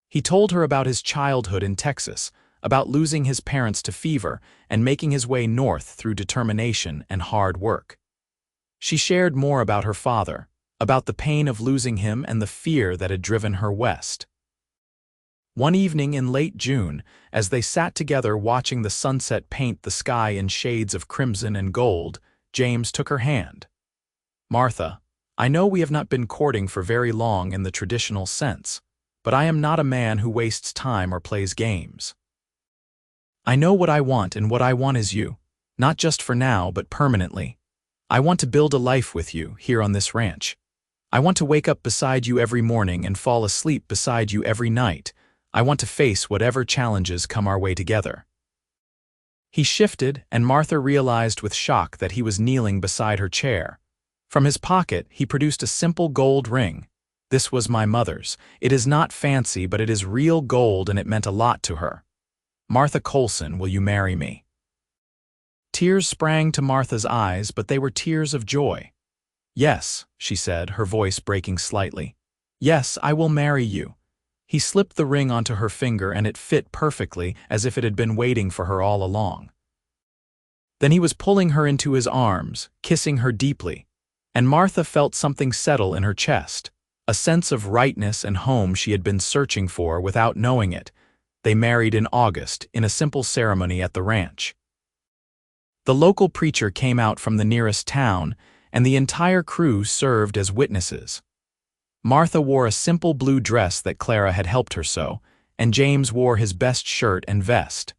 He told her about his childhood in Texas, about losing his parents to fever and making his way north through determination and hard work. She shared more about her father, about the pain of losing him and the fear that had driven her west. One evening in late June, as they sat together watching the sunset paint the sky in shades of crimson and gold, James took her hand. "Martha, I know we have not been courting for very long in the traditional sense, but I am not a man who wastes time or plays games. I know what I want, and what I want is you, not just for now, but permanently. I want to build a life with you here on this ranch. I want to wake up beside you every morning and fall asleep beside you every night. I want to face whatever challenges come our way together." He shifted, and Martha realized with shock that he was kneeling beside her chair. From his pocket, he produced a simple gold ring. This was my mother's. It is not fancy, but it is real gold, and it meant a lot to her. "Martha Coleson, will you marry me?" Tears sprang to Martha's eyes, but they were tears of joy. "Yes," she said, her voice breaking slightly. "Yes, I will marry you." He slipped the ring onto her finger, and it fit perfectly, as if it had been waiting for her all along. Then he was pulling her into his arms, kissing her deeply, and Martha felt something settle in her chest, a sense of rightness and home she had been searching for without knowing it. They married in August, in a simple ceremony at the ranch. The local preacher came out from the nearest town, and the entire crew served as witnesses. Martha wore a simple blue dress that Clara had helped her sew, and James wore his best shirt and vest.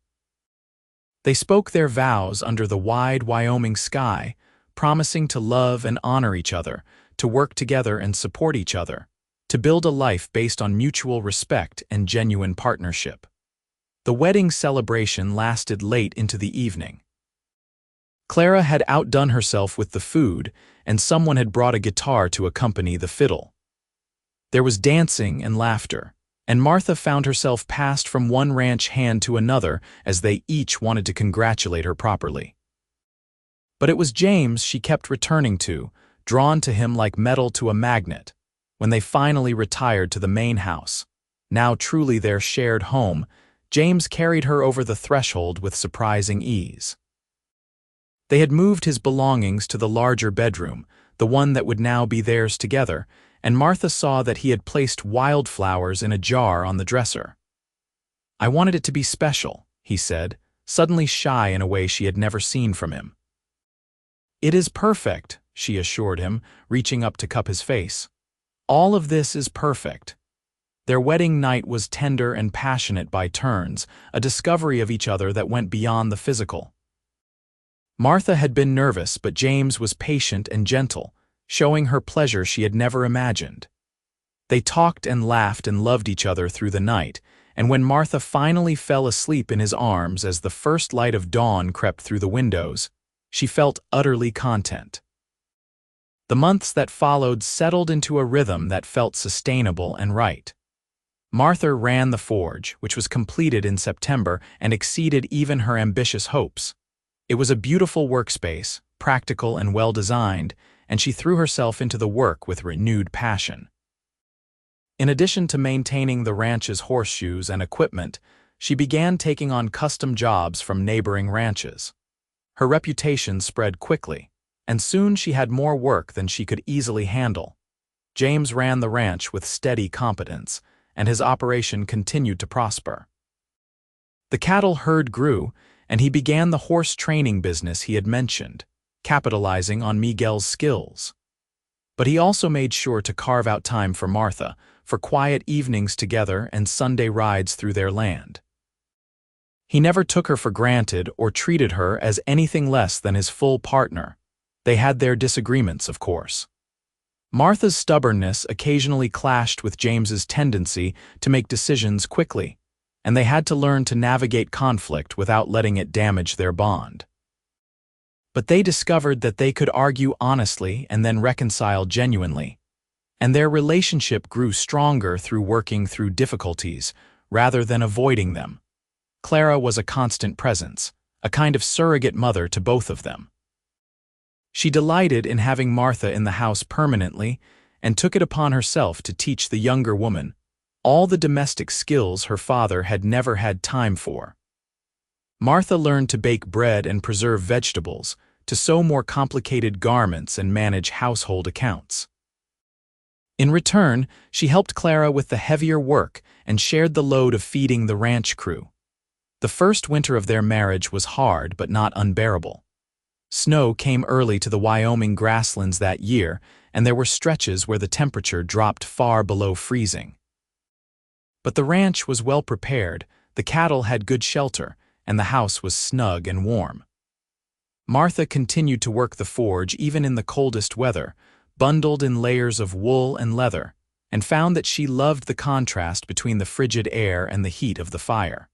They spoke their vows under the wide Wyoming sky, promising to love and honor each other, to work together and support each other, to build a life based on mutual respect and genuine partnership. The wedding celebration lasted late into the evening. Clara had outdone herself with the food, and someone had brought a guitar to accompany the fiddle. There was dancing and laughter, and Martha found herself passed from one ranch hand to another as they each wanted to congratulate her properly. But it was James she kept returning to, drawn to him like metal to a magnet. When they finally retired to the main house, now truly their shared home, James carried her over the threshold with surprising ease. They had moved his belongings to the larger bedroom, the one that would now be theirs together, and Martha saw that he had placed wildflowers in a jar on the dresser. "I wanted it to be special," he said, suddenly shy in a way she had never seen from him. "It is perfect," she assured him, reaching up to cup his face. "All of this is perfect." Their wedding night was tender and passionate by turns, a discovery of each other that went beyond the physical. Martha had been nervous, but James was patient and gentle, showing her pleasure she had never imagined. They talked and laughed and loved each other through the night, and when Martha finally fell asleep in his arms as the first light of dawn crept through the windows, she felt utterly content. The months that followed settled into a rhythm that felt sustainable and right. Martha ran the forge, which was completed in September and exceeded even her ambitious hopes. It was a beautiful workspace, practical and well-designed, and she threw herself into the work with renewed passion. In addition to maintaining the ranch's horseshoes and equipment, she began taking on custom jobs from neighboring ranches. Her reputation spread quickly, and soon she had more work than she could easily handle. James ran the ranch with steady competence, and his operation continued to prosper. The cattle herd grew, and he began the horse training business he had mentioned, capitalizing on Miguel's skills. But he also made sure to carve out time for Martha, for quiet evenings together and Sunday rides through their land. He never took her for granted or treated her as anything less than his full partner. They had their disagreements, of course. Martha's stubbornness occasionally clashed with James's tendency to make decisions quickly, and they had to learn to navigate conflict without letting it damage their bond. But they discovered that they could argue honestly and then reconcile genuinely, and their relationship grew stronger through working through difficulties rather than avoiding them. Clara was a constant presence, a kind of surrogate mother to both of them. She delighted in having Martha in the house permanently and took it upon herself to teach the younger woman all the domestic skills her father had never had time for. Martha learned to bake bread and preserve vegetables, to sew more complicated garments and manage household accounts. In return, she helped Clara with the heavier work and shared the load of feeding the ranch crew. The first winter of their marriage was hard but not unbearable. Snow came early to the Wyoming grasslands that year, and there were stretches where the temperature dropped far below freezing. But the ranch was well prepared, the cattle had good shelter, and the house was snug and warm. Martha continued to work the forge even in the coldest weather, bundled in layers of wool and leather, and found that she loved the contrast between the frigid air and the heat of the fire.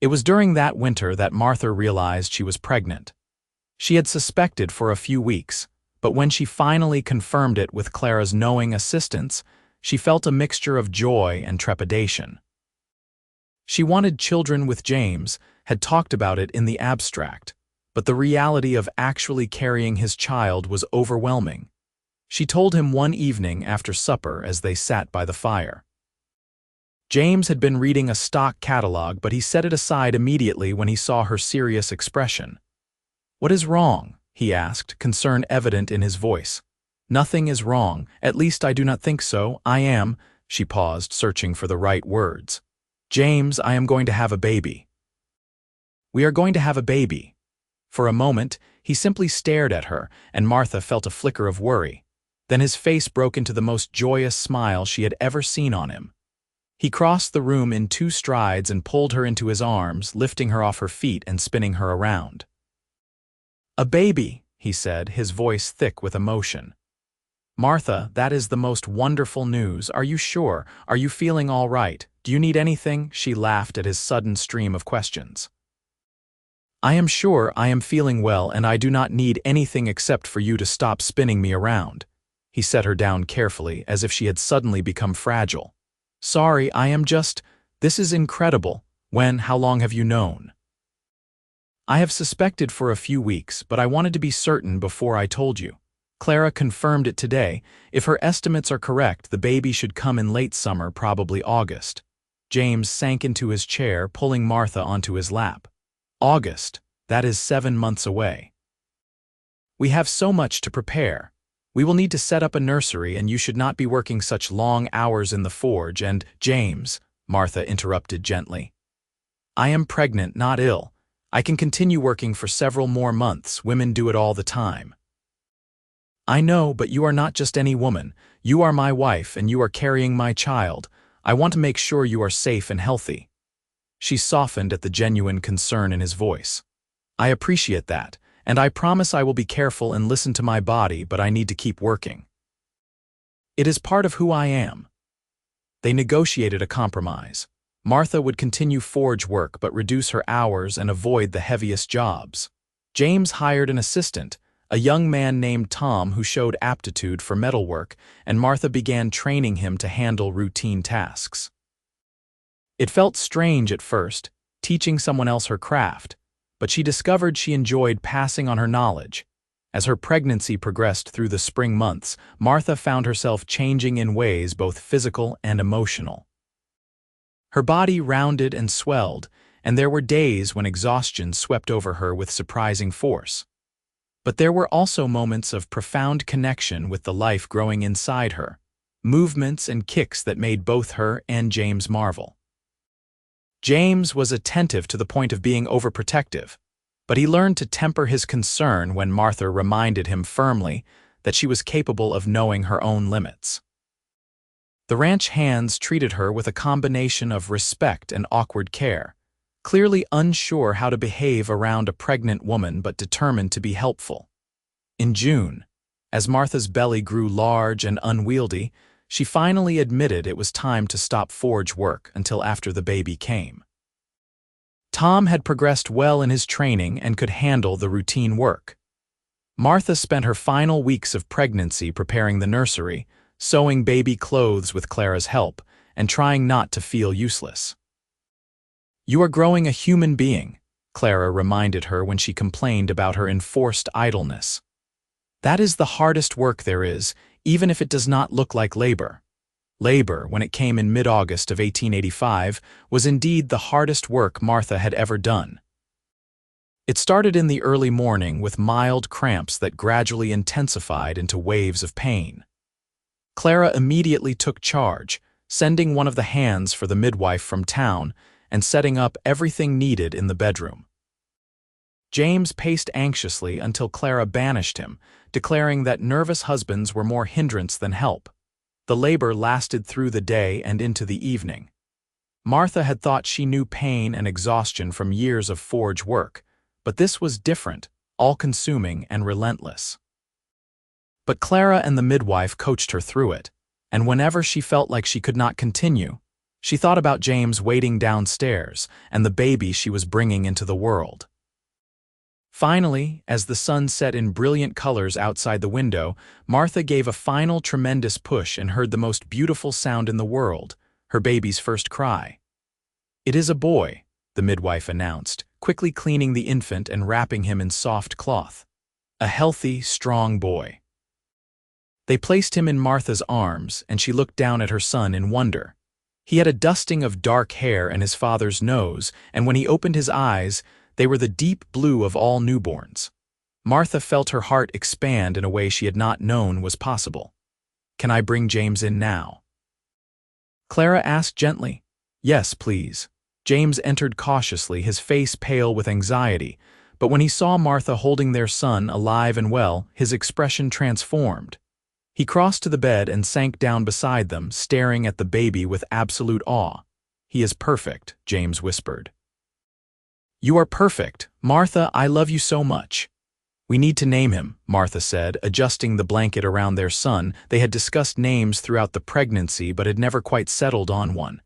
It was during that winter that Martha realized she was pregnant. She had suspected for a few weeks, but when she finally confirmed it with Clara's knowing assistance, she felt a mixture of joy and trepidation. She wanted children with James, had talked about it in the abstract, but the reality of actually carrying his child was overwhelming. She told him one evening after supper as they sat by the fire. James had been reading a stock catalog, but he set it aside immediately when he saw her serious expression. "What is wrong?" he asked, concern evident in his voice. "Nothing is wrong, at least I do not think so. I am," she paused, searching for the right words. "James, I am going to have a baby." "We are going to have a baby." For a moment, he simply stared at her, and Martha felt a flicker of worry. Then his face broke into the most joyous smile she had ever seen on him. He crossed the room in 2 strides and pulled her into his arms, lifting her off her feet and spinning her around. "A baby," he said, his voice thick with emotion. "Martha, that is the most wonderful news. Are you sure? Are you feeling all right? Do you need anything?" She laughed at his sudden stream of questions. "I am sure I am feeling well, and I do not need anything except for you to stop spinning me around." He set her down carefully, as if she had suddenly become fragile. "Sorry, this is incredible. How long have you known?" "I have suspected for a few weeks, but I wanted to be certain before I told you. Clara confirmed it today. If her estimates are correct, the baby should come in late summer, probably August." James sank into his chair, pulling Martha onto his lap. "August, that is 7 months away. We have so much to prepare. We will need to set up a nursery, and you should not be working such long hours in the forge and—" "James," Martha interrupted gently. "I am pregnant, not ill. I can continue working for several more months. Women do it all the time." "I know, but you are not just any woman. You are my wife, and you are carrying my child. I want to make sure you are safe and healthy." She softened at the genuine concern in his voice. "I appreciate that, and I promise I will be careful and listen to my body, but I need to keep working. It is part of who I am." They negotiated a compromise. Martha would continue forge work but reduce her hours and avoid the heaviest jobs. James hired an assistant, a young man named Tom who showed aptitude for metalwork, and Martha began training him to handle routine tasks. It felt strange at first, teaching someone else her craft, but she discovered she enjoyed passing on her knowledge. As her pregnancy progressed through the spring months, Martha found herself changing in ways both physical and emotional. Her body rounded and swelled, and there were days when exhaustion swept over her with surprising force. But there were also moments of profound connection with the life growing inside her, movements and kicks that made both her and James marvel. James was attentive to the point of being overprotective, but he learned to temper his concern when Martha reminded him firmly that she was capable of knowing her own limits. The ranch hands treated her with a combination of respect and awkward care, clearly unsure how to behave around a pregnant woman but determined to be helpful. In June, as Martha's belly grew large and unwieldy, she finally admitted it was time to stop forge work until after the baby came. Tom had progressed well in his training and could handle the routine work. Martha spent her final weeks of pregnancy preparing the nursery, sewing baby clothes with Clara's help, and trying not to feel useless. "You are growing a human being," Clara reminded her when she complained about her enforced idleness. "That is the hardest work there is, even if it does not look like labor." Labor, when it came in mid-August of 1885, was indeed the hardest work Martha had ever done. It started in the early morning with mild cramps that gradually intensified into waves of pain. Clara immediately took charge, sending one of the hands for the midwife from town and setting up everything needed in the bedroom. James paced anxiously until Clara banished him, declaring that nervous husbands were more hindrance than help. The labor lasted through the day and into the evening. Martha had thought she knew pain and exhaustion from years of forge work, but this was different, all-consuming and relentless. But Clara and the midwife coached her through it, and whenever she felt like she could not continue, she thought about James waiting downstairs and the baby she was bringing into the world. Finally, as the sun set in brilliant colors outside the window, Martha gave a final tremendous push and heard the most beautiful sound in the world, her baby's first cry. "It is a boy," the midwife announced, quickly cleaning the infant and wrapping him in soft cloth. "A healthy, strong boy." They placed him in Martha's arms, and she looked down at her son in wonder. He had a dusting of dark hair and his father's nose, and when he opened his eyes, they were the deep blue of all newborns. Martha felt her heart expand in a way she had not known was possible. "Can I bring James in now?" Clara asked gently. "Yes, please." James entered cautiously, his face pale with anxiety, but when he saw Martha holding their son alive and well, his expression transformed. He crossed to the bed and sank down beside them, staring at the baby with absolute awe. "He is perfect," James whispered. "You are perfect. Martha, I love you so much." "We need to name him," Martha said, adjusting the blanket around their son. They had discussed names throughout the pregnancy but had never quite settled on one.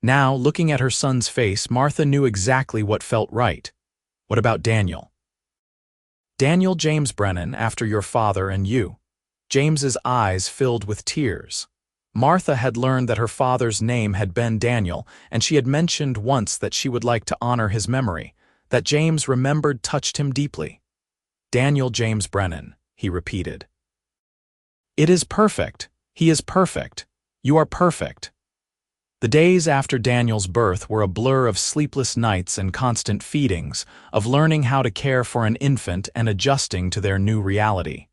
Now, looking at her son's face, Martha knew exactly what felt right. "What about Daniel?" "Daniel James Brennan, after your father and you." James's eyes filled with tears. Martha had learned that her father's name had been Daniel, and she had mentioned once that she would like to honor his memory. That James remembered touched him deeply. "Daniel James Brennan," he repeated. "It is perfect. He is perfect. You are perfect." The days after Daniel's birth were a blur of sleepless nights and constant feedings, of learning how to care for an infant and adjusting to their new reality.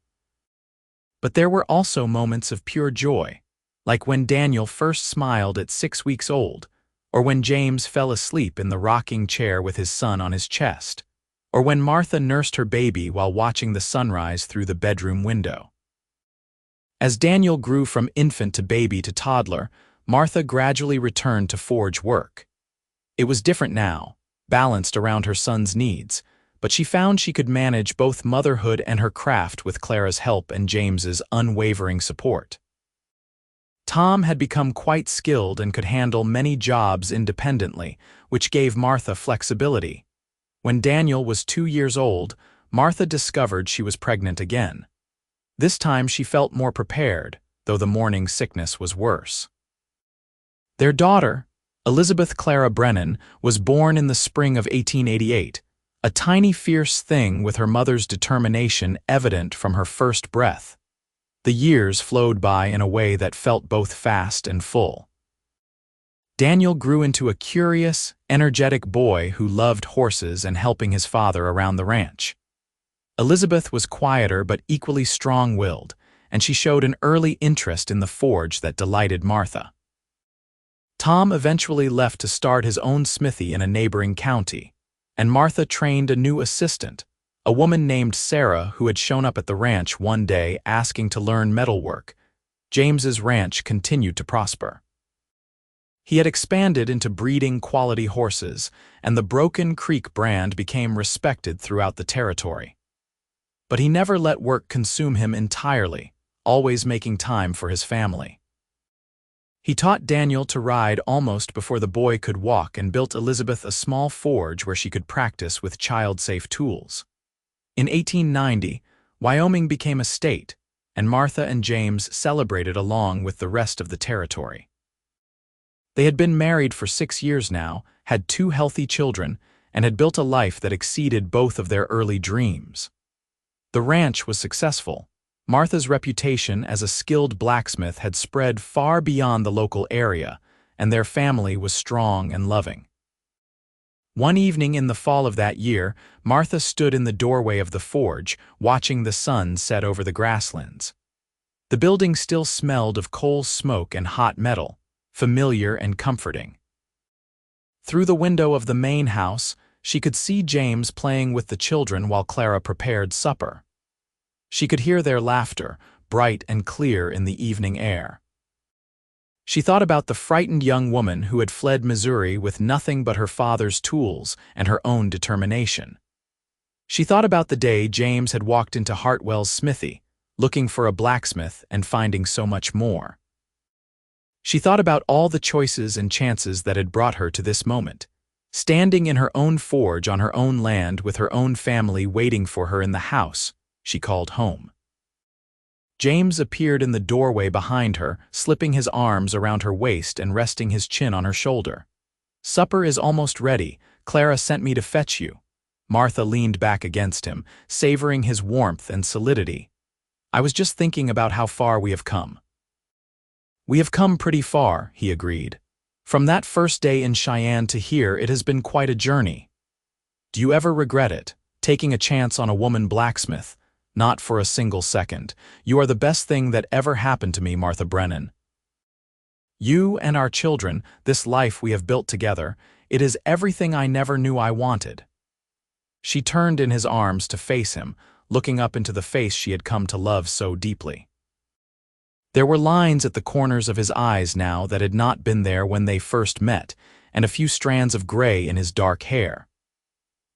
But there were also moments of pure joy, like when Daniel first smiled at 6 weeks old, or when James fell asleep in the rocking chair with his son on his chest, or when Martha nursed her baby while watching the sunrise through the bedroom window. As Daniel grew from infant to baby to toddler, Martha gradually returned to forge work. It was different now, balanced around her son's needs, but she found she could manage both motherhood and her craft with Clara's help and James's unwavering support. Tom had become quite skilled and could handle many jobs independently, which gave Martha flexibility. When Daniel was 2 years old, Martha discovered she was pregnant again. This time she felt more prepared, though the morning sickness was worse. Their daughter, Elizabeth Clara Brennan, was born in the spring of 1888, a tiny fierce thing with her mother's determination evident from her first breath. The years flowed by in a way that felt both fast and full. Daniel grew into a curious, energetic boy who loved horses and helping his father around the ranch. Elizabeth was quieter but equally strong-willed, and she showed an early interest in the forge that delighted Martha. Tom eventually left to start his own smithy in a neighboring county, and Martha trained a new assistant, a woman named Sarah who had shown up at the ranch one day asking to learn metalwork. James's ranch continued to prosper. He had expanded into breeding quality horses, and the Broken Creek brand became respected throughout the territory. But he never let work consume him entirely, always making time for his family. He taught Daniel to ride almost before the boy could walk and built Elizabeth a small forge where she could practice with child-safe tools. In 1890, Wyoming became a state, and Martha and James celebrated along with the rest of the territory. They had been married for 6 years now, had 2 healthy children, and had built a life that exceeded both of their early dreams. The ranch was successful. Martha's reputation as a skilled blacksmith had spread far beyond the local area, and their family was strong and loving. One evening in the fall of that year, Martha stood in the doorway of the forge, watching the sun set over the grasslands. The building still smelled of coal smoke and hot metal, familiar and comforting. Through the window of the main house, she could see James playing with the children while Clara prepared supper. She could hear their laughter, bright and clear in the evening air. She thought about the frightened young woman who had fled Missouri with nothing but her father's tools and her own determination. She thought about the day James had walked into Hartwell's smithy, looking for a blacksmith and finding so much more. She thought about all the choices and chances that had brought her to this moment, standing in her own forge on her own land with her own family waiting for her in the house she called home. James appeared in the doorway behind her, slipping his arms around her waist and resting his chin on her shoulder. "Supper is almost ready. Clara sent me to fetch you." Martha leaned back against him, savoring his warmth and solidity. "I was just thinking about how far we have come." "We have come pretty far," he agreed. "From that first day in Cheyenne to here, it has been quite a journey. Do you ever regret it, taking a chance on a woman blacksmith? Not for a single second. You are the best thing that ever happened to me, Martha Brennan. You and our children, this life we have built together, it is everything I never knew I wanted." She turned in his arms to face him, looking up into the face she had come to love so deeply. There were lines at the corners of his eyes now that had not been there when they first met, and a few strands of gray in his dark hair.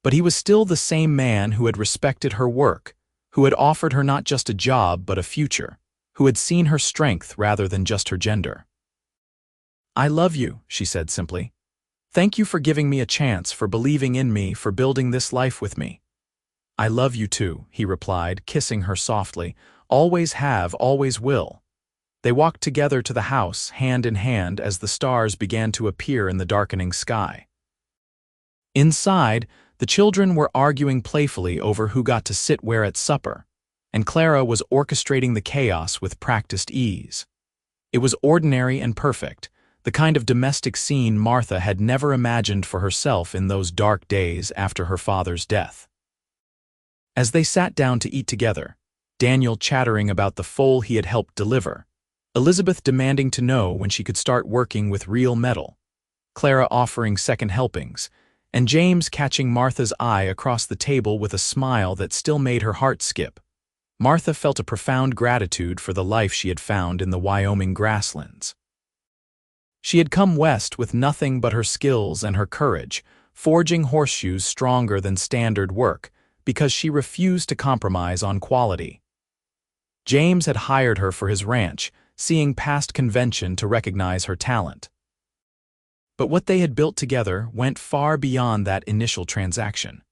But he was still the same man who had respected her work, who had offered her not just a job but a future, who had seen her strength rather than just her gender. "I love you," she said simply. "Thank you for giving me a chance, for believing in me, for building this life with me." "I love you too," he replied, kissing her softly. "Always have, always will." They walked together to the house, hand in hand, as the stars began to appear in the darkening sky. Inside, the children were arguing playfully over who got to sit where at supper, and Clara was orchestrating the chaos with practiced ease. It was ordinary and perfect, the kind of domestic scene Martha had never imagined for herself in those dark days after her father's death. As they sat down to eat together, Daniel chattering about the foal he had helped deliver, Elizabeth demanding to know when she could start working with real metal, Clara offering second helpings, and James catching Martha's eye across the table with a smile that still made her heart skip, Martha felt a profound gratitude for the life she had found in the Wyoming grasslands. She had come west with nothing but her skills and her courage, forging horseshoes stronger than standard work, because she refused to compromise on quality. James had hired her for his ranch, seeing past convention to recognize her talent. But what they had built together went far beyond that initial transaction.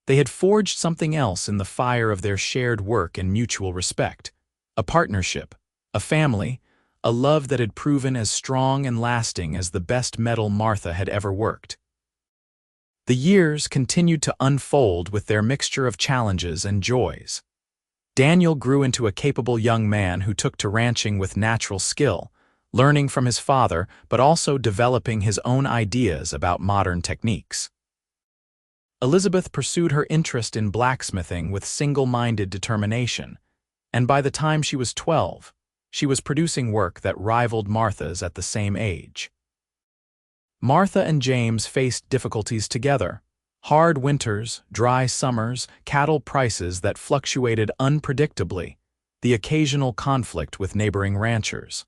They had forged something else in the fire of their shared work and mutual respect, a partnership, a family, a love that had proven as strong and lasting as the best metal Martha had ever worked. The years continued to unfold with their mixture of challenges and joys. Daniel grew into a capable young man who took to ranching with natural skill, learning from his father but also developing his own ideas about modern techniques. Elizabeth pursued her interest in blacksmithing with single-minded determination, and by the time she was 12, she was producing work that rivaled Martha's at the same age. Martha and James faced difficulties together: hard winters, dry summers, cattle prices that fluctuated unpredictably, the occasional conflict with neighboring ranchers.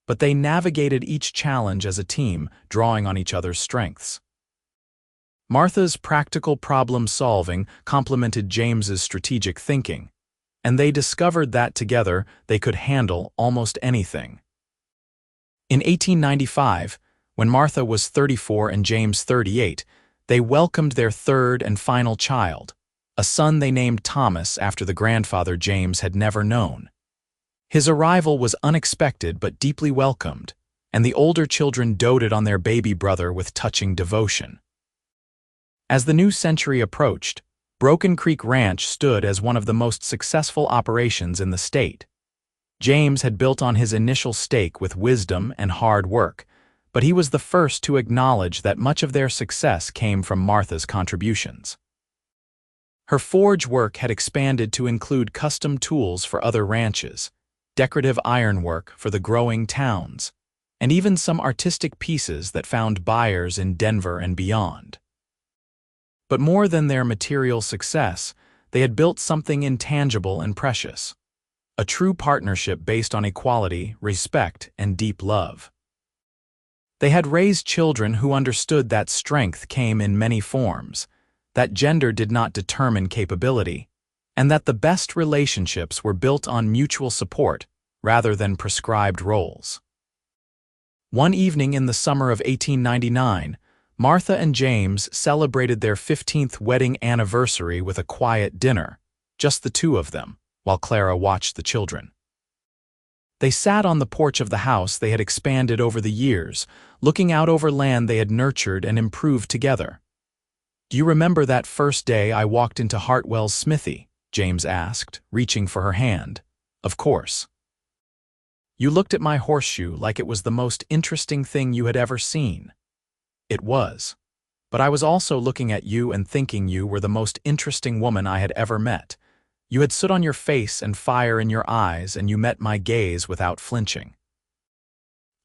But they navigated each challenge as a team, drawing on each other's strengths. Martha's practical problem-solving complemented James's strategic thinking, and they discovered that together they could handle almost anything. In 1895, when Martha was 34 and James 38, they welcomed their third and final child, a son they named Thomas after the grandfather James had never known. His arrival was unexpected but deeply welcomed, and the older children doted on their baby brother with touching devotion. As the new century approached, Broken Creek Ranch stood as one of the most successful operations in the state. James had built on his initial stake with wisdom and hard work, but he was the first to acknowledge that much of their success came from Martha's contributions. Her forge work had expanded to include custom tools for other ranches, decorative ironwork for the growing towns, and even some artistic pieces that found buyers in Denver and beyond. But more than their material success, they had built something intangible and precious, a true partnership based on equality, respect, and deep love. They had raised children who understood that strength came in many forms, that gender did not determine capability, and that the best relationships were built on mutual support rather than prescribed roles. One evening in the summer of 1899, Martha and James celebrated their 15th wedding anniversary with a quiet dinner, just the two of them, while Clara watched the children. They sat on the porch of the house they had expanded over the years, looking out over land they had nurtured and improved together. "Do you remember that first day I walked into Hartwell's smithy?" James asked, reaching for her hand. "Of course. You looked at my horseshoe like it was the most interesting thing you had ever seen." "It was. But I was also looking at you and thinking you were the most interesting woman I had ever met. You had soot on your face and fire in your eyes, and you met my gaze without flinching.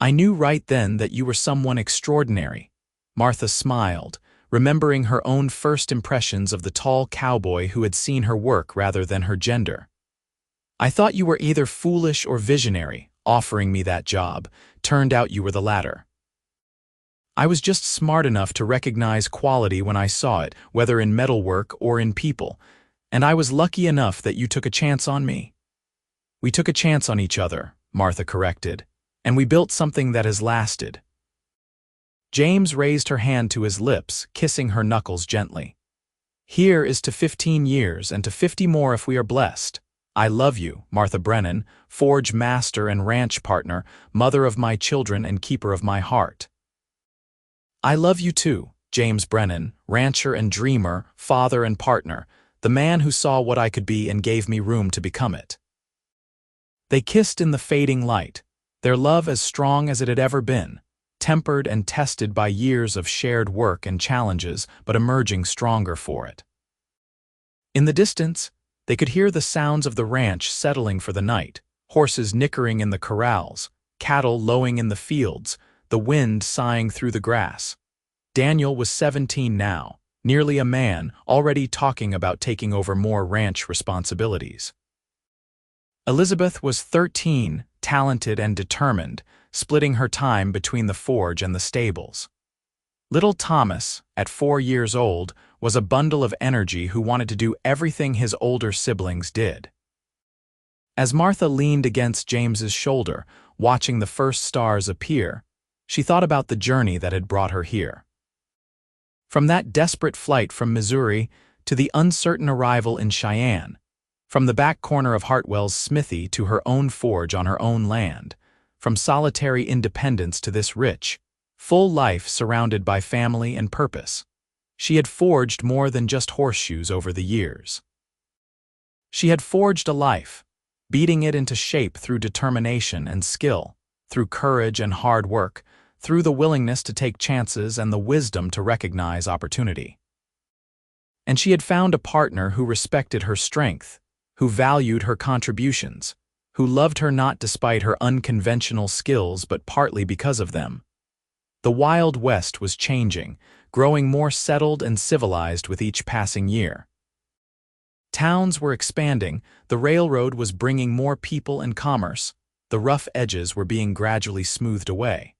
I knew right then that you were someone extraordinary." Martha smiled, remembering her own first impressions of the tall cowboy who had seen her work rather than her gender. I thought you were either foolish or visionary, offering me that job. Turned out you were the latter. I was just smart enough to recognize quality when I saw it, whether in metalwork or in people, and I was lucky enough that you took a chance on me. We took a chance on each other, Martha corrected, and we built something that has lasted. James raised her hand to his lips, kissing her knuckles gently. Here is to 15 years and to 50 more if we are blessed. I love you, Martha Brennan, forge master and ranch partner, mother of my children and keeper of my heart. I love you too, James Brennan, rancher and dreamer, father and partner, the man who saw what I could be and gave me room to become it. They kissed in the fading light, their love as strong as it had ever been, tempered and tested by years of shared work and challenges, but emerging stronger for it. In the distance, they could hear the sounds of the ranch settling for the night, horses nickering in the corrals, cattle lowing in the fields, the wind sighing through the grass. Daniel was 17 now, nearly a man, already talking about taking over more ranch responsibilities. Elizabeth was 13, talented and determined, splitting her time between the forge and the stables. Little Thomas, at 4 years old, was a bundle of energy who wanted to do everything his older siblings did. As Martha leaned against James's shoulder, watching the first stars appear, she thought about the journey that had brought her here. From that desperate flight from Missouri to the uncertain arrival in Cheyenne, from the back corner of Hartwell's smithy to her own forge on her own land, from solitary independence to this rich, full life surrounded by family and purpose, she had forged more than just horseshoes over the years. She had forged a life, beating it into shape through determination and skill, through courage and hard work, through the willingness to take chances and the wisdom to recognize opportunity. And she had found a partner who respected her strength, who valued her contributions, who loved her not despite her unconventional skills but partly because of them. The Wild West was changing, growing more settled and civilized with each passing year. Towns were expanding, the railroad was bringing more people and commerce, the rough edges were being gradually smoothed away.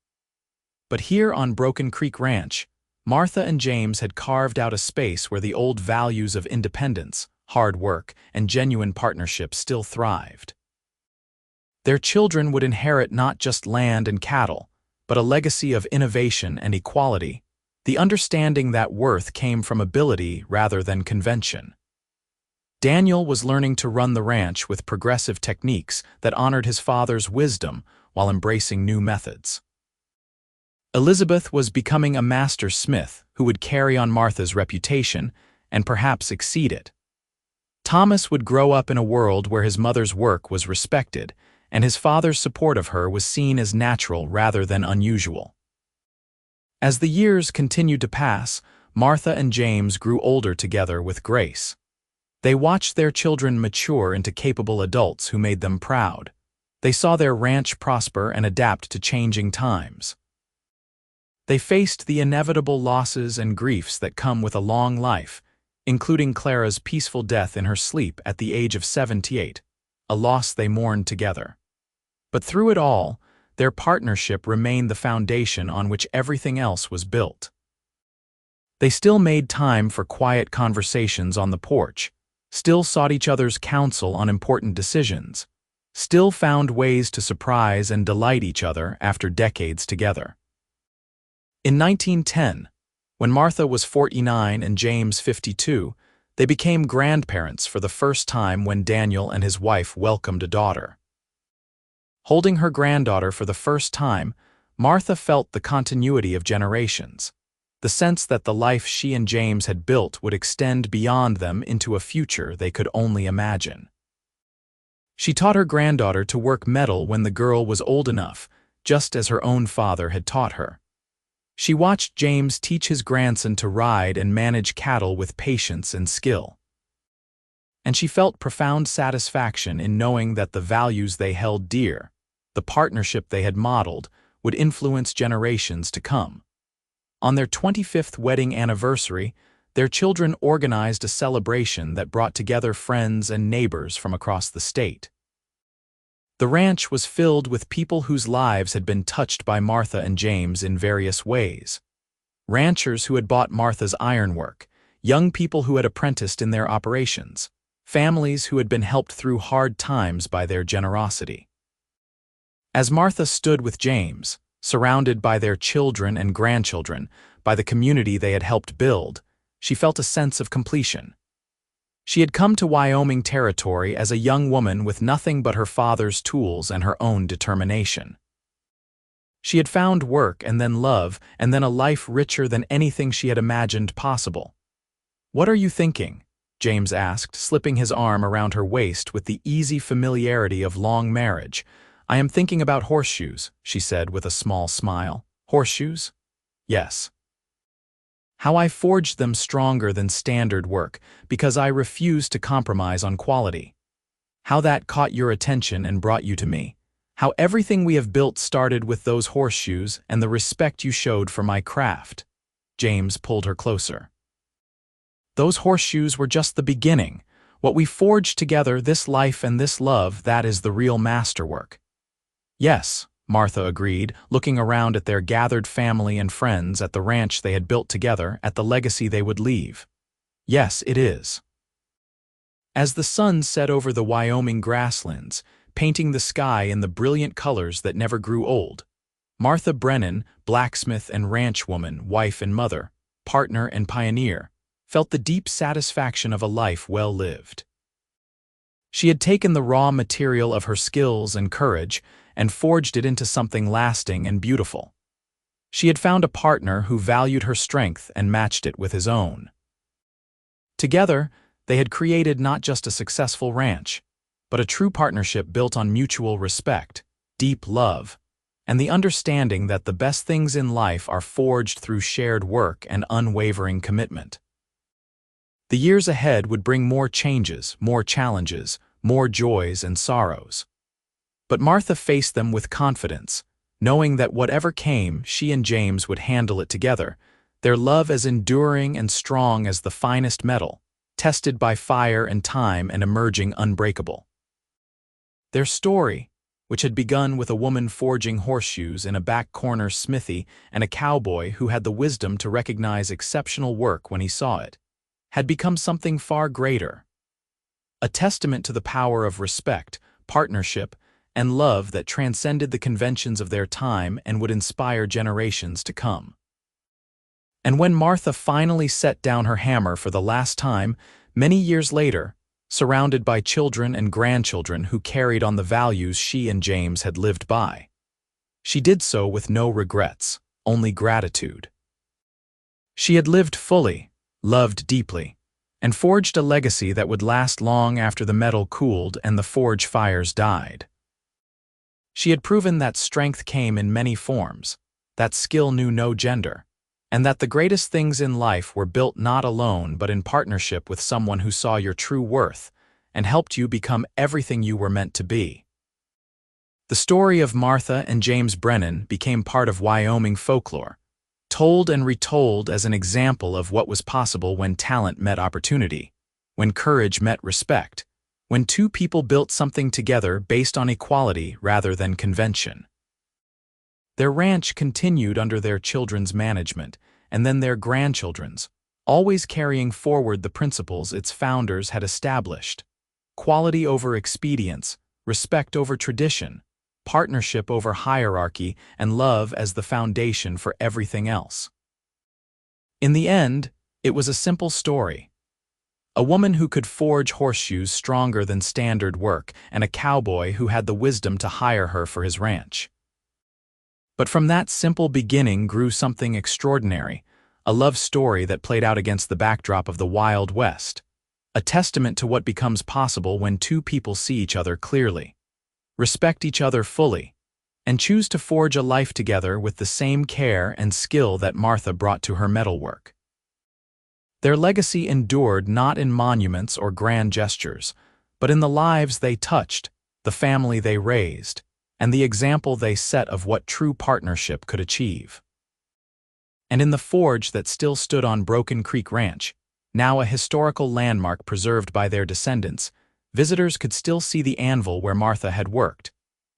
But here on Broken Creek Ranch, Martha and James had carved out a space where the old values of independence, hard work, and genuine partnership still thrived. Their children would inherit not just land and cattle, but a legacy of innovation and equality, the understanding that worth came from ability rather than convention. Daniel was learning to run the ranch with progressive techniques that honored his father's wisdom while embracing new methods. Elizabeth was becoming a master smith who would carry on Martha's reputation and perhaps exceed it. Thomas would grow up in a world where his mother's work was respected and his father's support of her was seen as natural rather than unusual. As the years continued to pass, Martha and James grew older together with grace. They watched their children mature into capable adults who made them proud. They saw their ranch prosper and adapt to changing times. They faced the inevitable losses and griefs that come with a long life, including Clara's peaceful death in her sleep at the age of 78, a loss they mourned together. But through it all, their partnership remained the foundation on which everything else was built. They still made time for quiet conversations on the porch, still sought each other's counsel on important decisions, still found ways to surprise and delight each other after decades together. In 1910, when Martha was 49 and James 52, they became grandparents for the first time when Daniel and his wife welcomed a daughter. Holding her granddaughter for the first time, Martha felt the continuity of generations, the sense that the life she and James had built would extend beyond them into a future they could only imagine. She taught her granddaughter to work metal when the girl was old enough, just as her own father had taught her. She watched James teach his grandson to ride and manage cattle with patience and skill. And she felt profound satisfaction in knowing that the values they held dear, the partnership they had modeled, would influence generations to come. On their 25th wedding anniversary, their children organized a celebration that brought together friends and neighbors from across the state. The ranch was filled with people whose lives had been touched by Martha and James in various ways. Ranchers who had bought Martha's ironwork, young people who had apprenticed in their operations, families who had been helped through hard times by their generosity. As Martha stood with James, surrounded by their children and grandchildren, by the community they had helped build, she felt a sense of completion. She had come to Wyoming territory as a young woman with nothing but her father's tools and her own determination. She had found work and then love and then a life richer than anything she had imagined possible. "What are you thinking?" James asked, slipping his arm around her waist with the easy familiarity of long marriage. "I am thinking about horseshoes," she said with a small smile. "Horseshoes?" "Yes. How I forged them stronger than standard work because I refused to compromise on quality. How that caught your attention and brought you to me. How everything we have built started with those horseshoes and the respect you showed for my craft." James pulled her closer. "Those horseshoes were just the beginning. What we forged together, this life and this love, that is the real masterwork." "Yes," Martha agreed, looking around at their gathered family and friends, at the ranch they had built together, at the legacy they would leave. "Yes, it is." As the sun set over the Wyoming grasslands, painting the sky in the brilliant colors that never grew old, Martha Brennan, blacksmith and ranch woman, wife and mother, partner and pioneer, felt the deep satisfaction of a life well lived. She had taken the raw material of her skills and courage and forged it into something lasting and beautiful. She had found a partner who valued her strength and matched it with his own. Together, they had created not just a successful ranch, but a true partnership built on mutual respect, deep love, and the understanding that the best things in life are forged through shared work and unwavering commitment. The years ahead would bring more changes, more challenges, more joys and sorrows. But Martha faced them with confidence, knowing that whatever came, she and James would handle it together, their love as enduring and strong as the finest metal, tested by fire and time and emerging unbreakable. Their story, which had begun with a woman forging horseshoes in a back corner smithy and a cowboy who had the wisdom to recognize exceptional work when he saw it, had become something far greater. A testament to the power of respect, partnership, and love that transcended the conventions of their time and would inspire generations to come. And when Martha finally set down her hammer for the last time, many years later, surrounded by children and grandchildren who carried on the values she and James had lived by, she did so with no regrets, only gratitude. She had lived fully, loved deeply, and forged a legacy that would last long after the metal cooled and the forge fires died. She had proven that strength came in many forms, that skill knew no gender, and that the greatest things in life were built not alone but in partnership with someone who saw your true worth and helped you become everything you were meant to be. The story of Martha and James Brennan became part of Wyoming folklore, told and retold as an example of what was possible when talent met opportunity, when courage met respect, when two people built something together based on equality rather than convention. Their ranch continued under their children's management, and then their grandchildren's, always carrying forward the principles its founders had established: quality over expedience, respect over tradition, partnership over hierarchy, and love as the foundation for everything else. In the end, it was a simple story. A woman who could forge horseshoes stronger than standard work, and a cowboy who had the wisdom to hire her for his ranch. But from that simple beginning grew something extraordinary, a love story that played out against the backdrop of the Wild West, a testament to what becomes possible when two people see each other clearly, respect each other fully, and choose to forge a life together with the same care and skill that Martha brought to her metalwork. Their legacy endured not in monuments or grand gestures, but in the lives they touched, the family they raised, and the example they set of what true partnership could achieve. And in the forge that still stood on Broken Creek Ranch, now a historical landmark preserved by their descendants, visitors could still see the anvil where Martha had worked,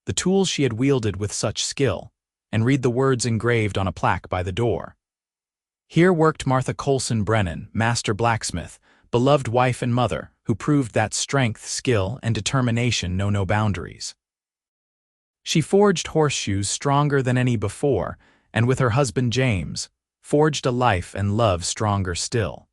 the tools she had wielded with such skill, and read the words engraved on a plaque by the door. Here worked Martha Coleson Brennan, master blacksmith, beloved wife and mother, who proved that strength, skill, and determination know no boundaries. She forged horseshoes stronger than any before, and with her husband James, forged a life and love stronger still.